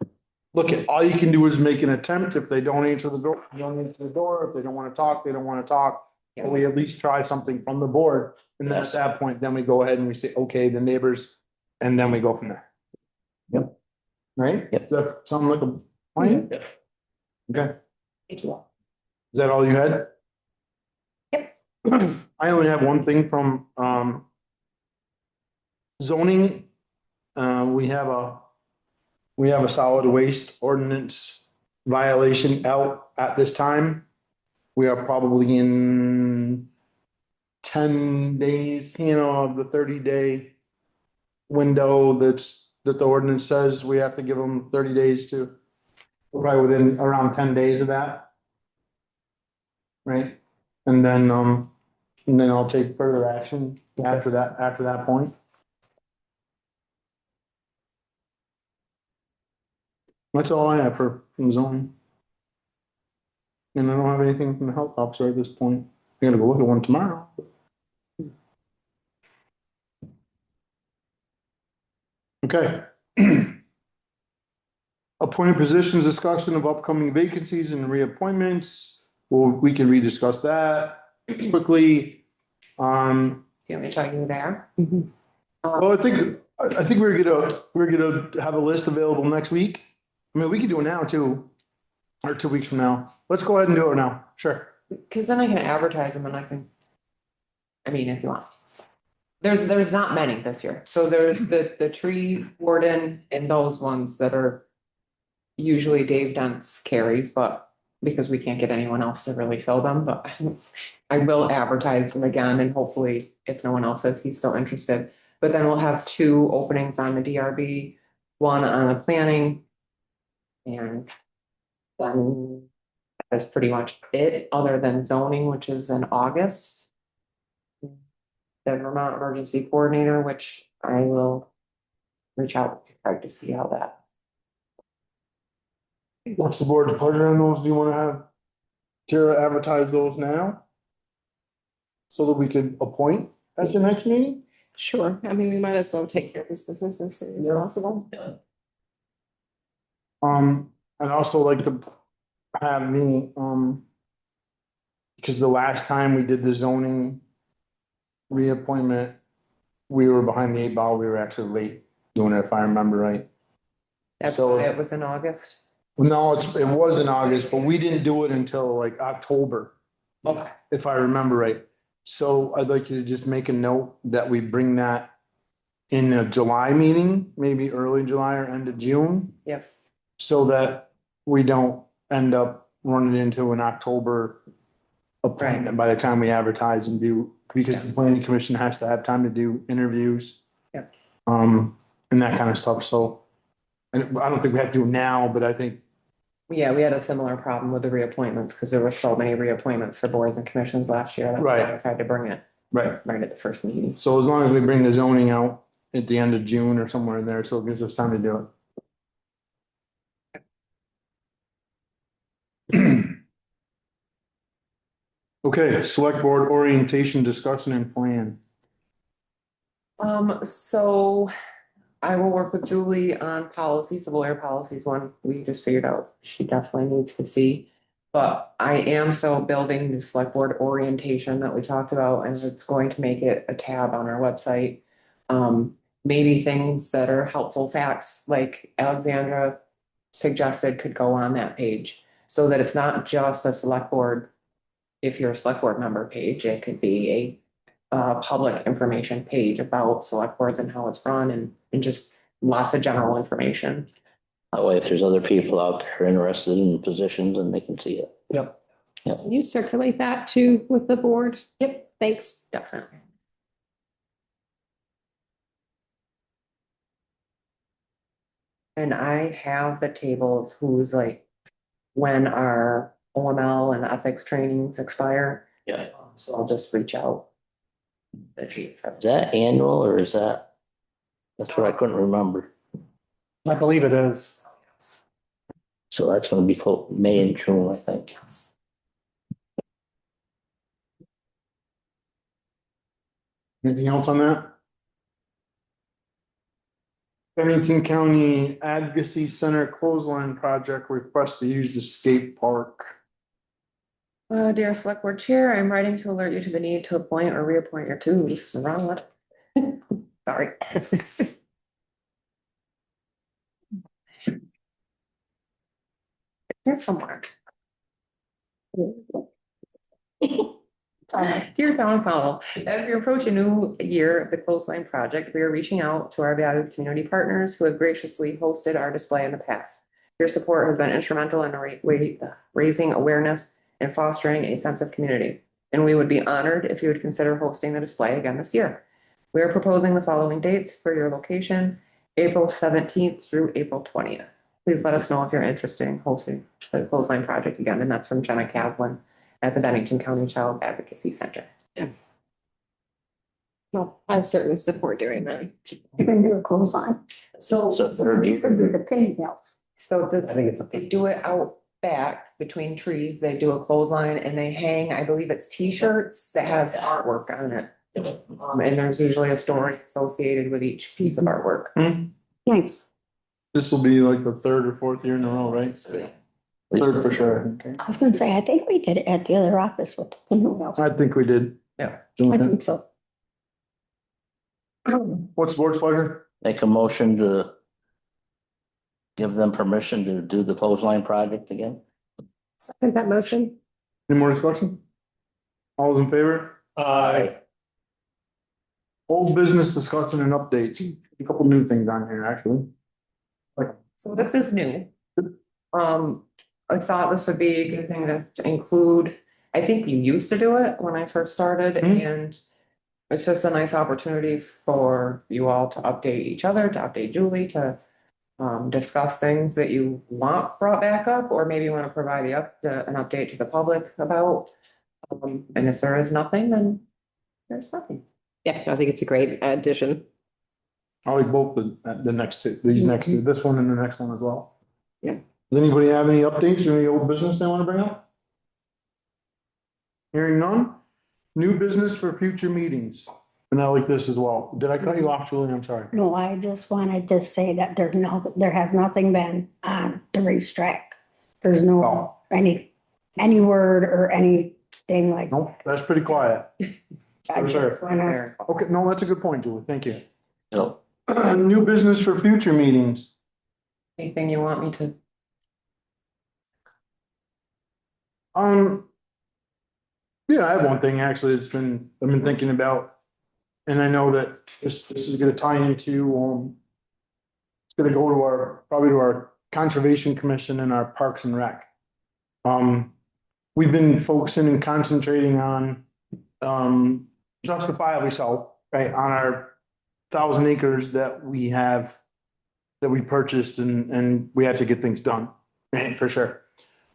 C: look, all you can do is make an attempt. If they don't answer the door, don't answer the door. If they don't want to talk, they don't want to talk. But we at least try something from the board. And then at that point, then we go ahead and we say, okay, the neighbors, and then we go from there.
D: Yep.
C: Right?
D: Yep.
C: Does that sound like a plan?
D: Yep.
C: Okay.
A: Thank you all.
C: Is that all you had?
A: Yep.
C: I only have one thing from zoning. We have a solid waste ordinance violation out at this time. We are probably in 10 days, of the 30-day window that the ordinance says we have to give them 30 days to Probably within around 10 days of that. Right? And then I'll take further action after that point. That's all I have from zoning. And I don't have anything from the health officer at this point. I gotta go look at one tomorrow. Okay. Appointed positions, discussion of upcoming vacancies and reappointments. Well, we can rediscuss that quickly.
A: Do you want me to tell you there?
C: Well, I think we're gonna have a list available next week. I mean, we could do it now too, or 2 weeks from now. Let's go ahead and do it now. Sure.
A: Cause then I can advertise them and I mean, if you want. There's not many this year. So there's the tree warden and those ones that are usually Dave Dent's carries, but because we can't get anyone else to really fill them, but I will advertise them again and hopefully if no one else says he's still interested. But then we'll have 2 openings on the DRB, 1 on the planning. And then that's pretty much it, other than zoning, which is in August. The Vermont Emergency Coordinator, which I will reach out to see how that.
C: What's the board's pleasure on those? Do you wanna have Tara advertise those now? So that we could appoint at your next meeting?
F: Sure, I mean, we might as well take care of this business as soon as possible.
C: I'd also like to have me, because the last time we did the zoning reappointment, we were behind the 8 ball. We were actually late doing it, if I remember right.
A: That's
C: So-
A: why it was in August.
C: No, it was in August, but we didn't do it until like October,
A: Okay.
C: if I remember right. So I'd like you to just make a note that we bring that in a July meeting, maybe early July or end of June.
A: Yep.
C: So that we don't end up running into an October appointment by the time we advertise and do, because the planning commission has to have time to do interviews.
A: Yep.
C: And that kind of stuff. So, and I don't think we have to do it now, but I think,
A: Yeah, we had a similar problem with the reappointments because there were so many reappointments for boards and commissions last year. That
C: Right.
A: I tried to bring it
C: right.
A: right at the first meeting.
C: So as long as we bring the zoning out at the end of June or somewhere in there, so it gives us time to do it. Okay, select board orientation, discussion and plan.
A: So I will work with Julie on policies, the lawyer policies one we just figured out she definitely needs to see. But I am still building the select board orientation that we talked about, and it's going to make it a tab on our website. Maybe things that are helpful facts, like Alexandra suggested, could go on that page. So that it's not just a select board, if you're a select board member page, it could be a public information page about select boards and how it's run and just lots of general information.
D: That way, if there's other people out there interested in positions, and they can see it.
A: Yep.
F: Can you circulate that too with the board?
A: Yep,
F: Thanks.
A: definitely. And I have the table of who's like, when our OML and ethics trainings expire.
D: Yeah.
A: So I'll just reach out.
D: Is that annual or is that? That's what I couldn't remember.
G: I believe it is.
D: So that's gonna be May and June, I think.
C: Anything else on that? Bennington County Advocacy Center Clothesline Project request to use the skate park.
A: Dear Select Board Chair, I'm writing to alert you to the need to appoint or reappoint your two. This is the wrong one. Sorry. Here somewhere. Dear Town Council, as we approach a new year of the Clothesline Project, we are reaching out to our valued community partners who have graciously hosted our display in the past. Your support has been instrumental in raising awareness and fostering a sense of community, and we would be honored if you would consider hosting the display again this year. We are proposing the following dates for your location: April 17th through April 20th. please let us know if you're interested in hosting the clothesline project again. And that's from Jenna Caslin at the Bennington County Child Advocacy Center.
F: Well, I certainly support doing that.
B: You can do a clothesline.
A: So,
D: So third
B: You can do the pin nails.
A: so
G: I think it's,
A: they do it out back between trees. They do a clothesline and they hang, I believe it's T-shirts that has artwork on it. And there's usually a story associated with each piece of artwork.
B: Nice.
C: This will be like the third or fourth year in a row, right? Third for sure.
B: I was gonna say, I think we did it at the other office with the pin nails.
C: I think we did.
A: Yeah.
B: I think so.
C: What's the board's pleasure?
D: Make a motion to give them permission to do the clothesline project again.
F: Second that motion.
C: Any more discussion? All those in favor? Old business discussion and updates. A couple new things on here, actually.
A: So this is new. I thought this would be a good thing to include. I think you used to do it when I first started and it's just a nice opportunity for you all to update each other, to update Julie, to discuss things that you want brought back up, or maybe you want to provide an update to the public about. And if there is nothing, then there's nothing.
F: Yeah, I think it's a great addition.
C: I like both the next two, these next two, this one and the next one as well.
A: Yeah.
C: Does anybody have any updates or any old business they want to bring up? Hearing none? New business for future meetings. And I like this as well. Did I cut you off, Julie? I'm sorry.
B: No, I just wanted to say that there has nothing been on the racetrack. There's no, any word or anything like.
C: Nope, that's pretty quiet.
B: I
C: For sure.
B: just wanna-
C: Okay, no, that's a good point, Julie. Thank you.
D: So,
C: New business for future meetings.
A: Anything you want me to?
C: Yeah, I have one thing actually. I've been thinking about, and I know that this is gonna tie into, it's gonna go to probably to our Conservation Commission and our Parks and Rec. We've been focusing and concentrating on, justifiably so, right, on our 1,000 acres that we have, that we purchased and we have to get things done, right, for sure.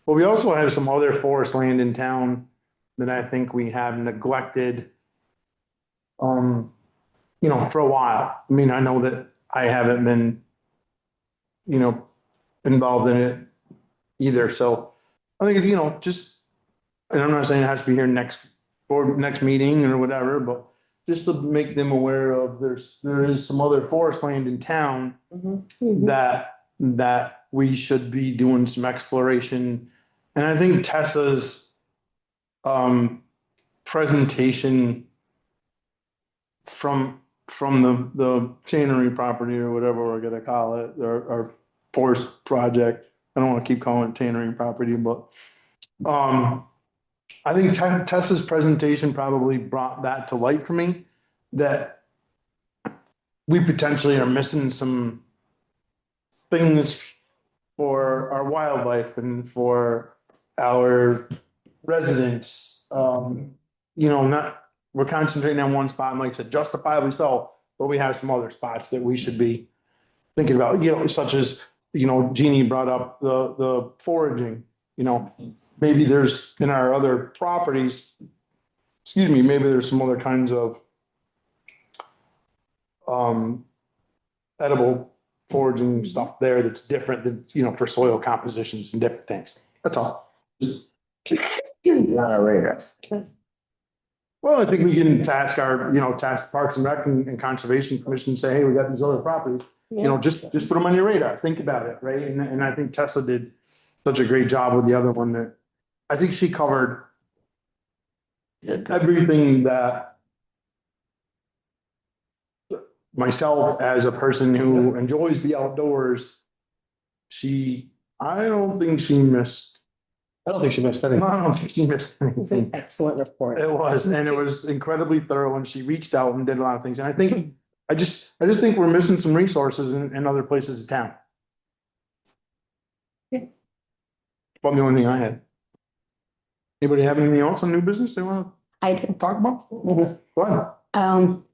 C: But we also have some other forest land in town that I think we have neglected, for a while. I mean, I know that I haven't been, involved in it either. So I think, just, and I'm not saying it has to be here next meeting or whatever, but just to make them aware of there is some other forest land in town that we should be doing some exploration. And I think Tessa's presentation from the tannery property or whatever we're gonna call it, our forest project. I don't want to keep calling it tannery property, but I think Tessa's presentation probably brought that to light for me, that we potentially are missing some things for our wildlife and for our residents. We're concentrating on one spot, and like I said, justifiably so, but we have some other spots that we should be thinking about, such as, Jeannie brought up the foraging, maybe there's in our other properties, maybe there's some other kinds of edible foraging stuff there that's different than, for soil compositions and different things. That's all. Just
D: on our radar.
C: Well, I think we can task task Parks and Rec and Conservation Commission, say, hey, we got these other properties, just put them on your radar, think about it, right? And I think Tessa did such a great job with the other one that I think she covered everything that myself as a person who enjoys the outdoors, I don't think she missed.
G: I don't think she missed anything.
C: I don't think she missed
F: It's an
C: anything.
F: excellent report.
C: It was, and it was incredibly thorough, and she reached out and did a lot of things. And I think, I just think we're missing some resources in other places in town.
A: Yeah.
C: Well, the only thing I had. Anybody have anything else on new business they want
B: I
C: to talk about? Go ahead.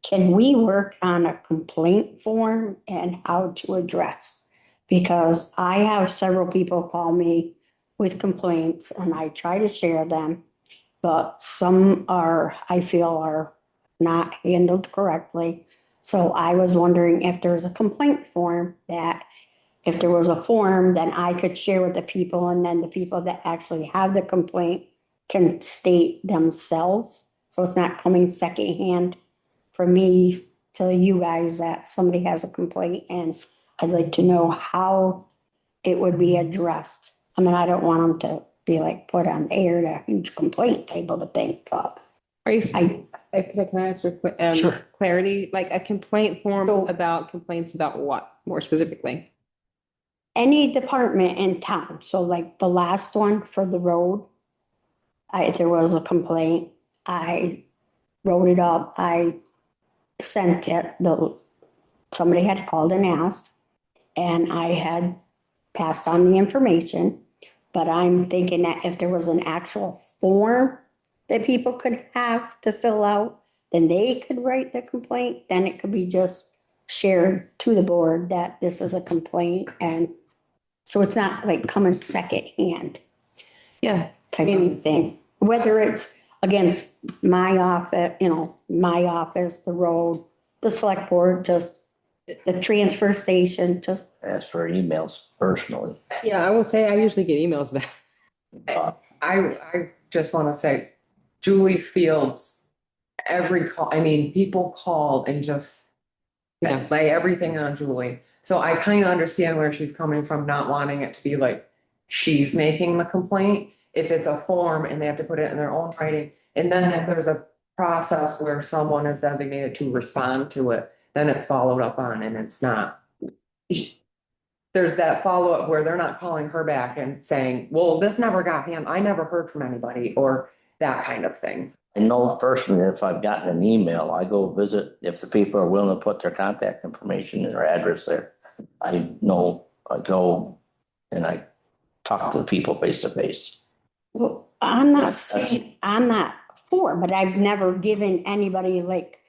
B: Can we work on a complaint form and how to address Because I have several people call me with complaints and I try to share them. But some are, I feel are not handled correctly. So I was wondering if there's a complaint form that if there was a form, then I could share with the people and then the people that actually have the complaint can state themselves. So it's not coming secondhand for me to you guys that somebody has a complaint and I'd like to know how it would be addressed. I mean, I don't want them to be like put on air to a huge complaint table to think, but
F: Are you,
B: I,
F: can I ask for
C: Sure.
F: clarity, like a complaint form
B: So-
F: about complaints about what, more specifically?
B: any department in town, so like the last one for the road, there was a complaint, I wrote it up, I sent it, somebody had called and asked, and I had passed on the information, but I'm thinking that if there was an actual form that people could have to fill out, then they could write the complaint, then it could be just shared to the board that this is a complaint, and so it's not like coming secondhand
F: Yeah.
B: type of thing. Whether it's against my office, my office, the road, the select board, just the transfer station, just,
D: As for emails personally.
F: Yeah, I will say I usually get emails back.
A: I just want to say, Julie fields every call. I mean, people call and just
F: Yeah.
A: lay everything on Julie. So I kind of understand where she's coming from, not wanting it to be like she's making the complaint. If it's a form and they have to put it in their own writing, and then if there's a process where someone is designated to respond to it, then it's followed up on and it's not. There's that follow-up where they're not calling her back and saying, well, this never got I never heard from anybody, or that kind of thing.
D: I know personally, if I've gotten an email, I go visit, if the people are willing to put their contact information and their address there. I know, I go and I talk to the people face to face.
B: well, I'm not saying, I'm not for, but I've never given anybody like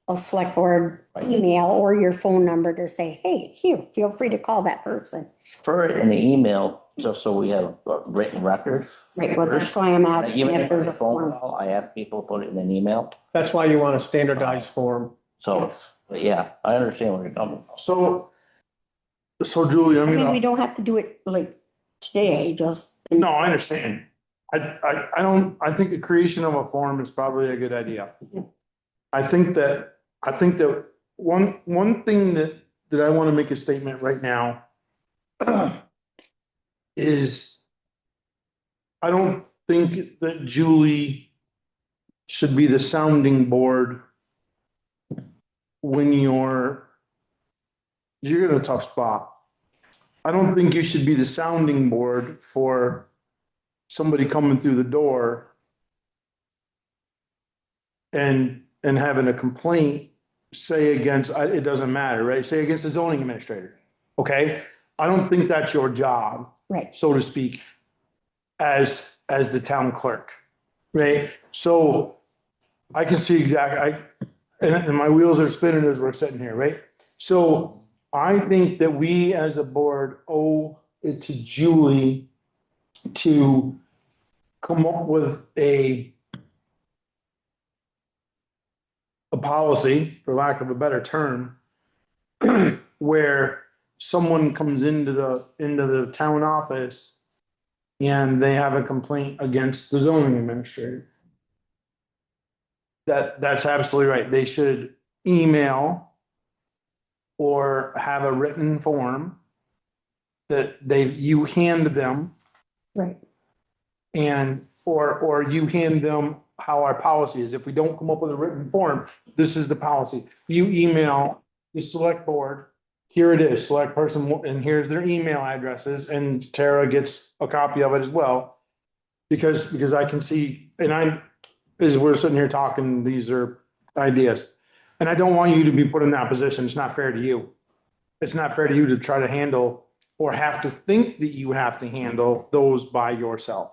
B: a select board email or your phone number to say, hey, here, feel free to call that person.
D: For an email, just so we have a written record.
B: Right, well, that's why I'm asking
D: Even
B: if
D: if
B: there's
D: there's
B: a
D: a phone
B: form.
D: call, I ask people to put it in an email.
G: That's why you want a standardized form.
D: So, but yeah, I understand where you're coming from.
C: So Julie,
B: I mean, we don't have to do it like today, just.
C: no, I understand. I think the creation of a form is probably a good idea. I think that one thing that I want to make a statement right now is I don't think that Julie should be the sounding board when you're in a tough spot. I don't think you should be the sounding board for somebody coming through the door and having a complaint, say against, it doesn't matter, right? Say against the zoning administrator, okay? I don't think that's your job,
B: Right,
C: so to speak, as the town clerk, right? So I can see exactly, and my wheels are spinning as we're sitting here, right? So I think that we as a board owe it to Julie to come up with a policy, for lack of a better term, where someone comes into the town office and they have a complaint against the zoning administrator. That's absolutely right. They should email or have a written form that you hand them,
B: right.
C: and or you hand them how our policy is. If we don't come up with a written form, this is the policy. You email the select board, here it is, select person, and here's their email addresses, and Tara gets a copy of it as well. Because I can see, and as we're sitting here talking, these are ideas. And I don't want you to be put in that position. It's not fair to you. It's not fair to you to try to handle or have to think that you have to handle those by yourself.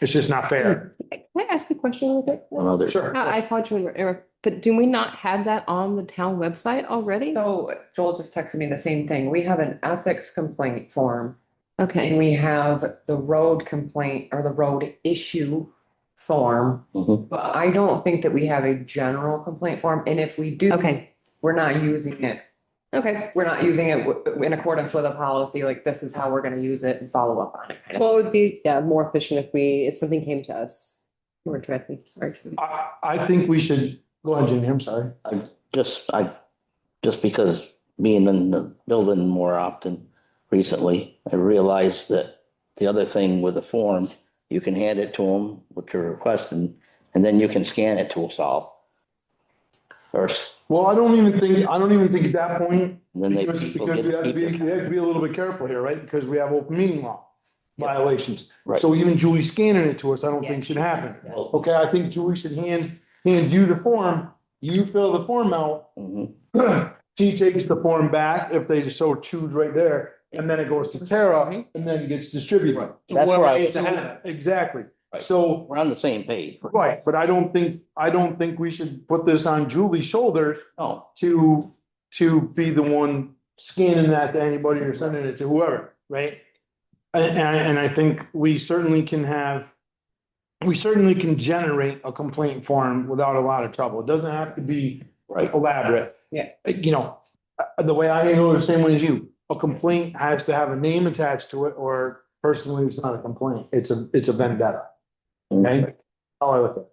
C: It's just not fair.
F: Can I ask a question real quick?
D: One other.
C: Sure.
F: I apologize, Eric, but do we not have that on the town website already?
A: So Joel just texted me the same thing. We have an ethics complaint form.
F: Okay,
A: And we have the road complaint or the road issue form,
D: Mhm.
A: but I don't think that we have a general complaint form. And if we do,
F: okay,
A: we're not using it.
F: okay.
A: We're not using it in accordance with a policy, like this is how we're gonna use it and follow up on it. kind of.
F: Well, it would be, yeah, more efficient if something came to us more directly, sorry.
C: I think we should, go ahead, Jamie, I'm sorry.
D: Just because being in the building more often recently, I realized that the other thing with the form, you can hand it to them, what you're requesting, and then you can scan it to us all. Or,
C: Well, I don't even think at that point,
D: then they.
C: because
D: people
C: we
D: get
C: have to be,
D: keep
C: we
D: their-
C: have to be a little bit careful here, right? Because we have open meeting law violations.
D: Right.
C: So even Julie scanning it to us, I don't think should happen.
D: Well,
C: Okay, I think Julie should hand you the form, you fill the form out.
D: mhm.
C: She takes the form back if they so choose right there, and then it goes to Tara, and then it gets distributed.
D: That's where I
G: Whoever needs
D: was,
G: to have it.
C: Exactly,
D: Right.
C: so,
D: we're on the same page.
C: right, but I don't think we should put this on Julie's shoulders
D: No,
C: to be the one scanning that to anybody or sending it to whoever, right? And I think we certainly can generate a complaint form without a lot of trouble. It doesn't have to be
D: right,
C: elaborate.
A: Yeah.
C: You know, the way I handle it, the same way as you, a complaint has to have a name attached to it, or personally, it's not a complaint, it's a vendetta. Okay? How I look at it.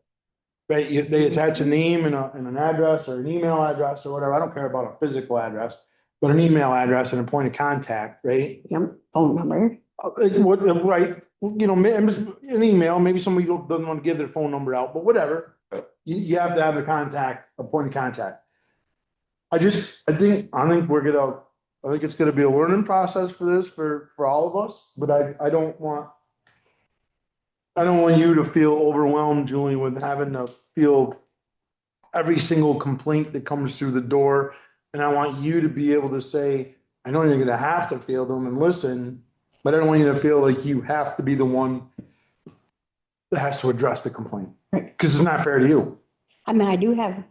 C: Right, they attach a name and an address or an email address or whatever, I don't care about a physical address, but an email address and a point of contact, right?
B: Yep, phone number.
C: Right, you know, an email, maybe somebody doesn't want to give their phone number out, but whatever. You have to have a point of contact. I think it's gonna be a learning process for this, for all of us, but I don't want you to feel overwhelmed, Julie, with having to field every single complaint that comes through the door. And I want you to be able to say, I know you're gonna have to field them and listen, but I don't want you to feel like you have to be the one that has to address the complaint. Cause it's not fair to you.
B: I mean, I do have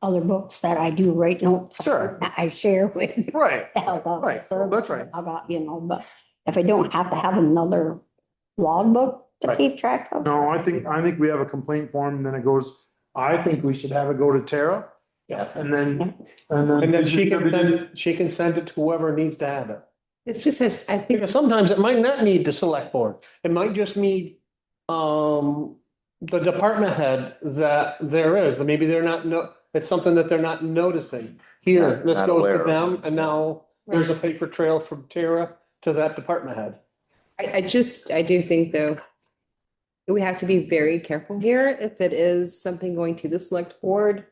B: other books that I do write notes.
C: Sure.
B: That I share with.
C: Right.
B: the health
C: Right,
B: officer.
C: that's right.
B: About, but if I don't have to have another logbook to
C: Right.
B: keep track of.
C: No, I think we have a complaint form and then it goes, I think we should have it go to Tara.
D: Yeah.
C: And then.
G: And then she can send it to whoever needs to have it.
F: It's just, I think,
G: Because sometimes it might not need the select board. It might just need, the department head that there is, maybe they're not, it's something that they're not noticing. Here,
D: Not-
G: this
D: not
G: goes
D: aware
G: to
D: of.
G: them, and now there's a paper trail from Tara to that department head.
F: I do think though, we have to be very careful here if it is something going to the select board.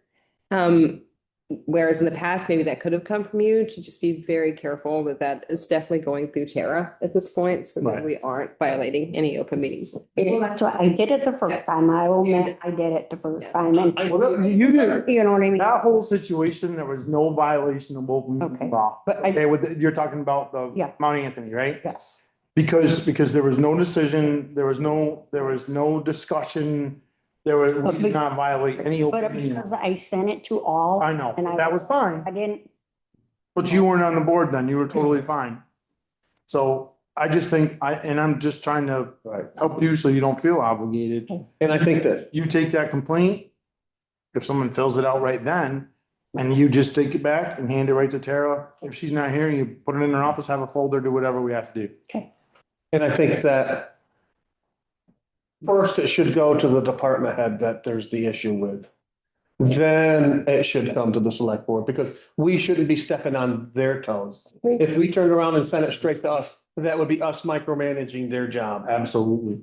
F: Whereas in the past, maybe that could have come from you, to just be very careful that that is definitely going through Tara at this point, so that
C: Right.
F: we aren't violating any open meetings.
B: Well, that's why I did it the first time. I will admit I did it the first time and
C: Well, you did,
B: you know what I mean?
C: that whole situation, there was no violation of open
B: Okay.
C: meeting law.
B: But I-
C: Okay, you're talking about
B: Yeah.
C: the Mount Anthony, right?
B: Yes.
C: Because there was no decision, there was no discussion, we did not violate any
B: But
C: open meeting.
B: because I sent it to all.
C: I know,
B: and I-
C: that was fine,
B: I didn't,
C: but you weren't on the board then, you were totally fine. So I just think, I'm just trying to help you so you don't feel obligated.
G: And I think that,
C: You take that complaint, if someone fills it out right then, and you just take it back and hand it right to Tara. If she's not here, you put it in her office, have a folder, do whatever we have to do.
G: and I think that first it should go to the department head that there's the issue with. Then it should come to the select board, because we shouldn't be stepping on their toes. If we turn around and send it straight to us, that would be us micromanaging their job.
C: Absolutely.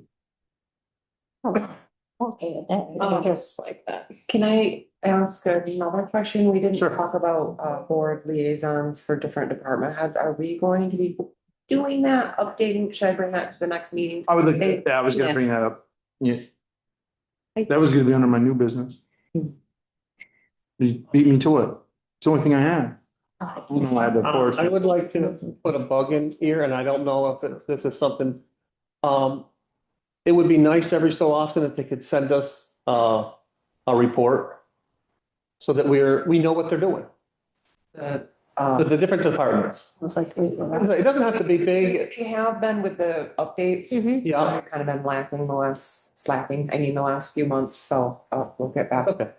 B: okay with that.
A: Oh, just like that. Can I ask another question? We didn't
C: Sure.
A: talk about board liaisons for different department heads. Are we going to be doing that, updating? Should I bring that to the next meeting?
C: I was gonna
F: Yeah.
C: bring that up. Yeah.
F: I-
C: That was gonna be under my new business. You beat me to it. It's the only thing I had. I had the forest.
G: I would like to put a bug in here, and I don't know if this is something, it would be nice every so often if they could send us, a report. So that we know what they're doing,
A: The,
G: the different departments.
B: It's like, wait,
G: It doesn't have to be big,
A: we have been with the updates.
G: yeah,
A: I've kind of been lacking the last few months, so we'll get back.
G: okay.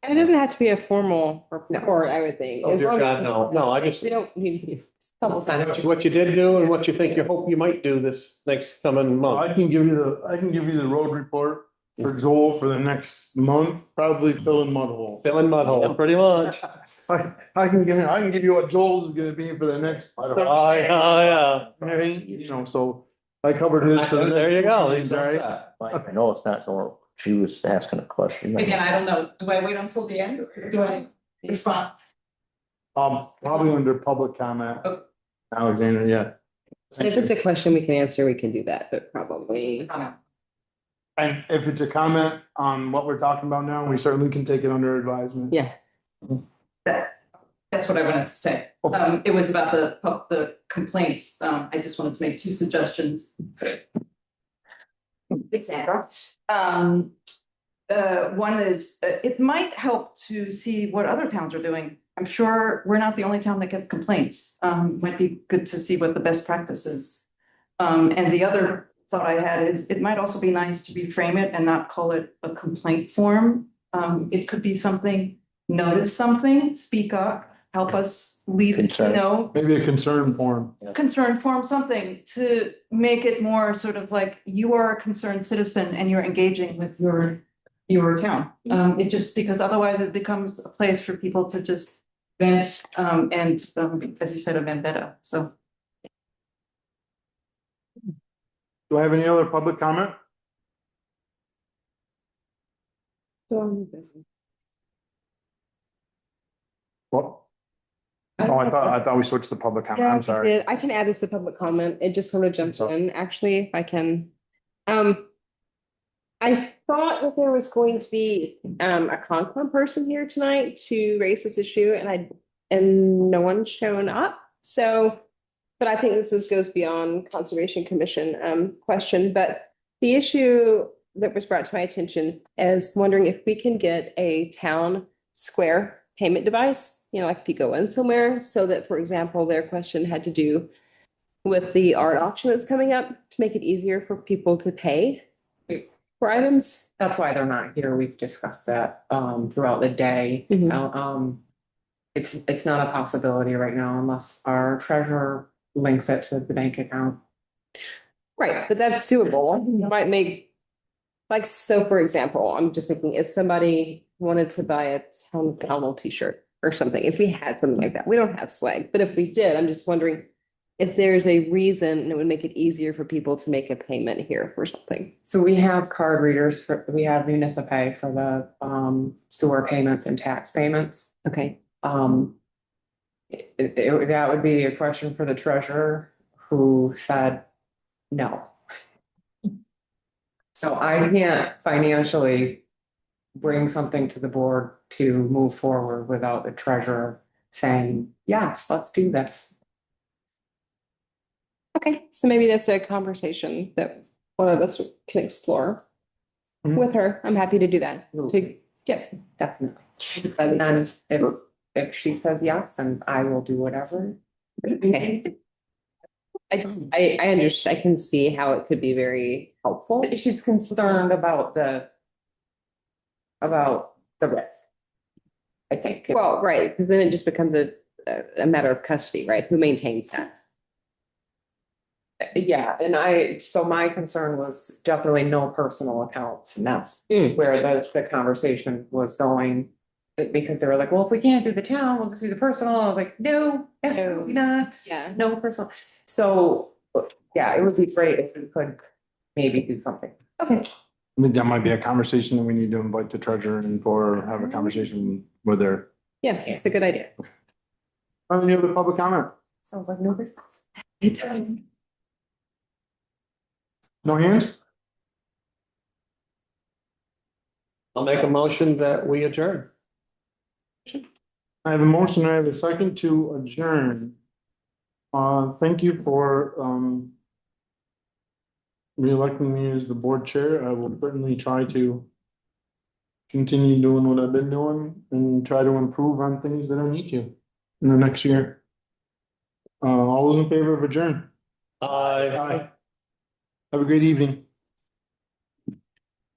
F: And it doesn't have to be a formal report, I would think.
G: Oh,
F: As
G: dear
F: long
G: God,
F: as-
G: no, I just,
F: We don't need.
A: Double send.
G: what you did do and what you think you hope you might do this next coming month.
C: I can give you the road report for Joel for the next month, probably fill in mud hole.
G: Fill in mud hole, pretty much.
C: I can give you what Joel's is gonna be for the next.
G: Oh, yeah.
C: You know, so I covered his. for the next-
G: There you go.
D: I know it's not going, she was asking a question.
E: Again, I don't know, do I wait until the end or do I respond?
C: Probably under public comment.
E: Okay.
C: Alexander, yeah.
F: If it's a question we can answer, we can do that, but probably.
C: And if it's a comment on what we're talking about now, we certainly can take it under advisement.
F: Yeah.
E: That's what I wanted to say. It was about the complaints. I just wanted to make two suggestions. Sandra. One is, it might help to see what other towns are doing. I'm sure we're not the only town that gets complaints. Might be good to see what the best practice is. And the other thought I had is, it might also be nice to reframe it and not call it a complaint form. It could be something, notice something, speak up, help us lead,
D: Concern.
C: Maybe a concern form.
E: concern form, something to make it more sort of like you are a concerned citizen and you're engaging with your town. It just, because otherwise it becomes a place for people to just vent, and, as you said, a vendetta, so.
C: Do I have any other public comment? What? Oh, I thought we switched to public comment.
F: Yeah,
C: I'm sorry.
F: I can add this to public comment. It just sort of jumped in, actually, if I can. I thought that there was going to be a Concom person here tonight to raise this issue, and no one's shown up. So, but I think this goes beyond Conservation Commission question. But the issue that was brought to my attention is wondering if we can get a town square payment device, like if you go in somewhere, so that, for example, their question had to do with the art auction that's coming up, to make it easier for people to pay for items.
A: That's why they're not here. We've discussed that throughout the day.
F: Mhm.
A: It's not a possibility right now unless our treasurer links it to the bank account.
F: Right, but that's doable. It might make, like, so for example, I'm just thinking if somebody wanted to buy a town council t-shirt or something, if we had something like that, we don't have swag, but if we did, I'm just wondering if there's a reason that would make it easier for people to make a payment here for something.
A: So we have card readers we have Municipay for the sewer payments and tax payments.
F: Okay.
A: That would be a question for the treasurer, who said no. So I can't financially bring something to the board to move forward without the treasurer saying, yes, let's do this.
F: Okay, so maybe that's a conversation that one of us can explore
C: Mhm.
F: with her. I'm happy to do that. Yeah.
A: Definitely. And then if she says yes, then I will do whatever.
F: Okay. I understand. I can see how it could be very helpful.
A: She's concerned about the risk. I think.
F: Well, right, because then it just becomes a matter of custody, right? Who maintains that?
A: Yeah, and so my concern was definitely no personal accounts, and that's
F: Mm.
A: where the conversation was going. Because they were like, well, if we can't do the town, we'll just do the personal. I was like, no, absolutely not.
F: Yeah.
A: No personal. So, yeah, it would be great if we could maybe do something. Okay.
C: I think that might be a conversation that we need to invite the treasurer and or have a conversation with her.
F: Yeah, it's a good idea.
C: Any other public comment?
A: Sounds like no response.
C: No hands?
G: I'll make a motion that we adjourn.
C: I have a motion, I have a second to adjourn. Thank you for reelecting me as the board chair. I will certainly try to continue doing what I've been doing and try to improve on things that I need to in the next year. All those in favor of adjourn?
G: Aye.
C: Have a great evening.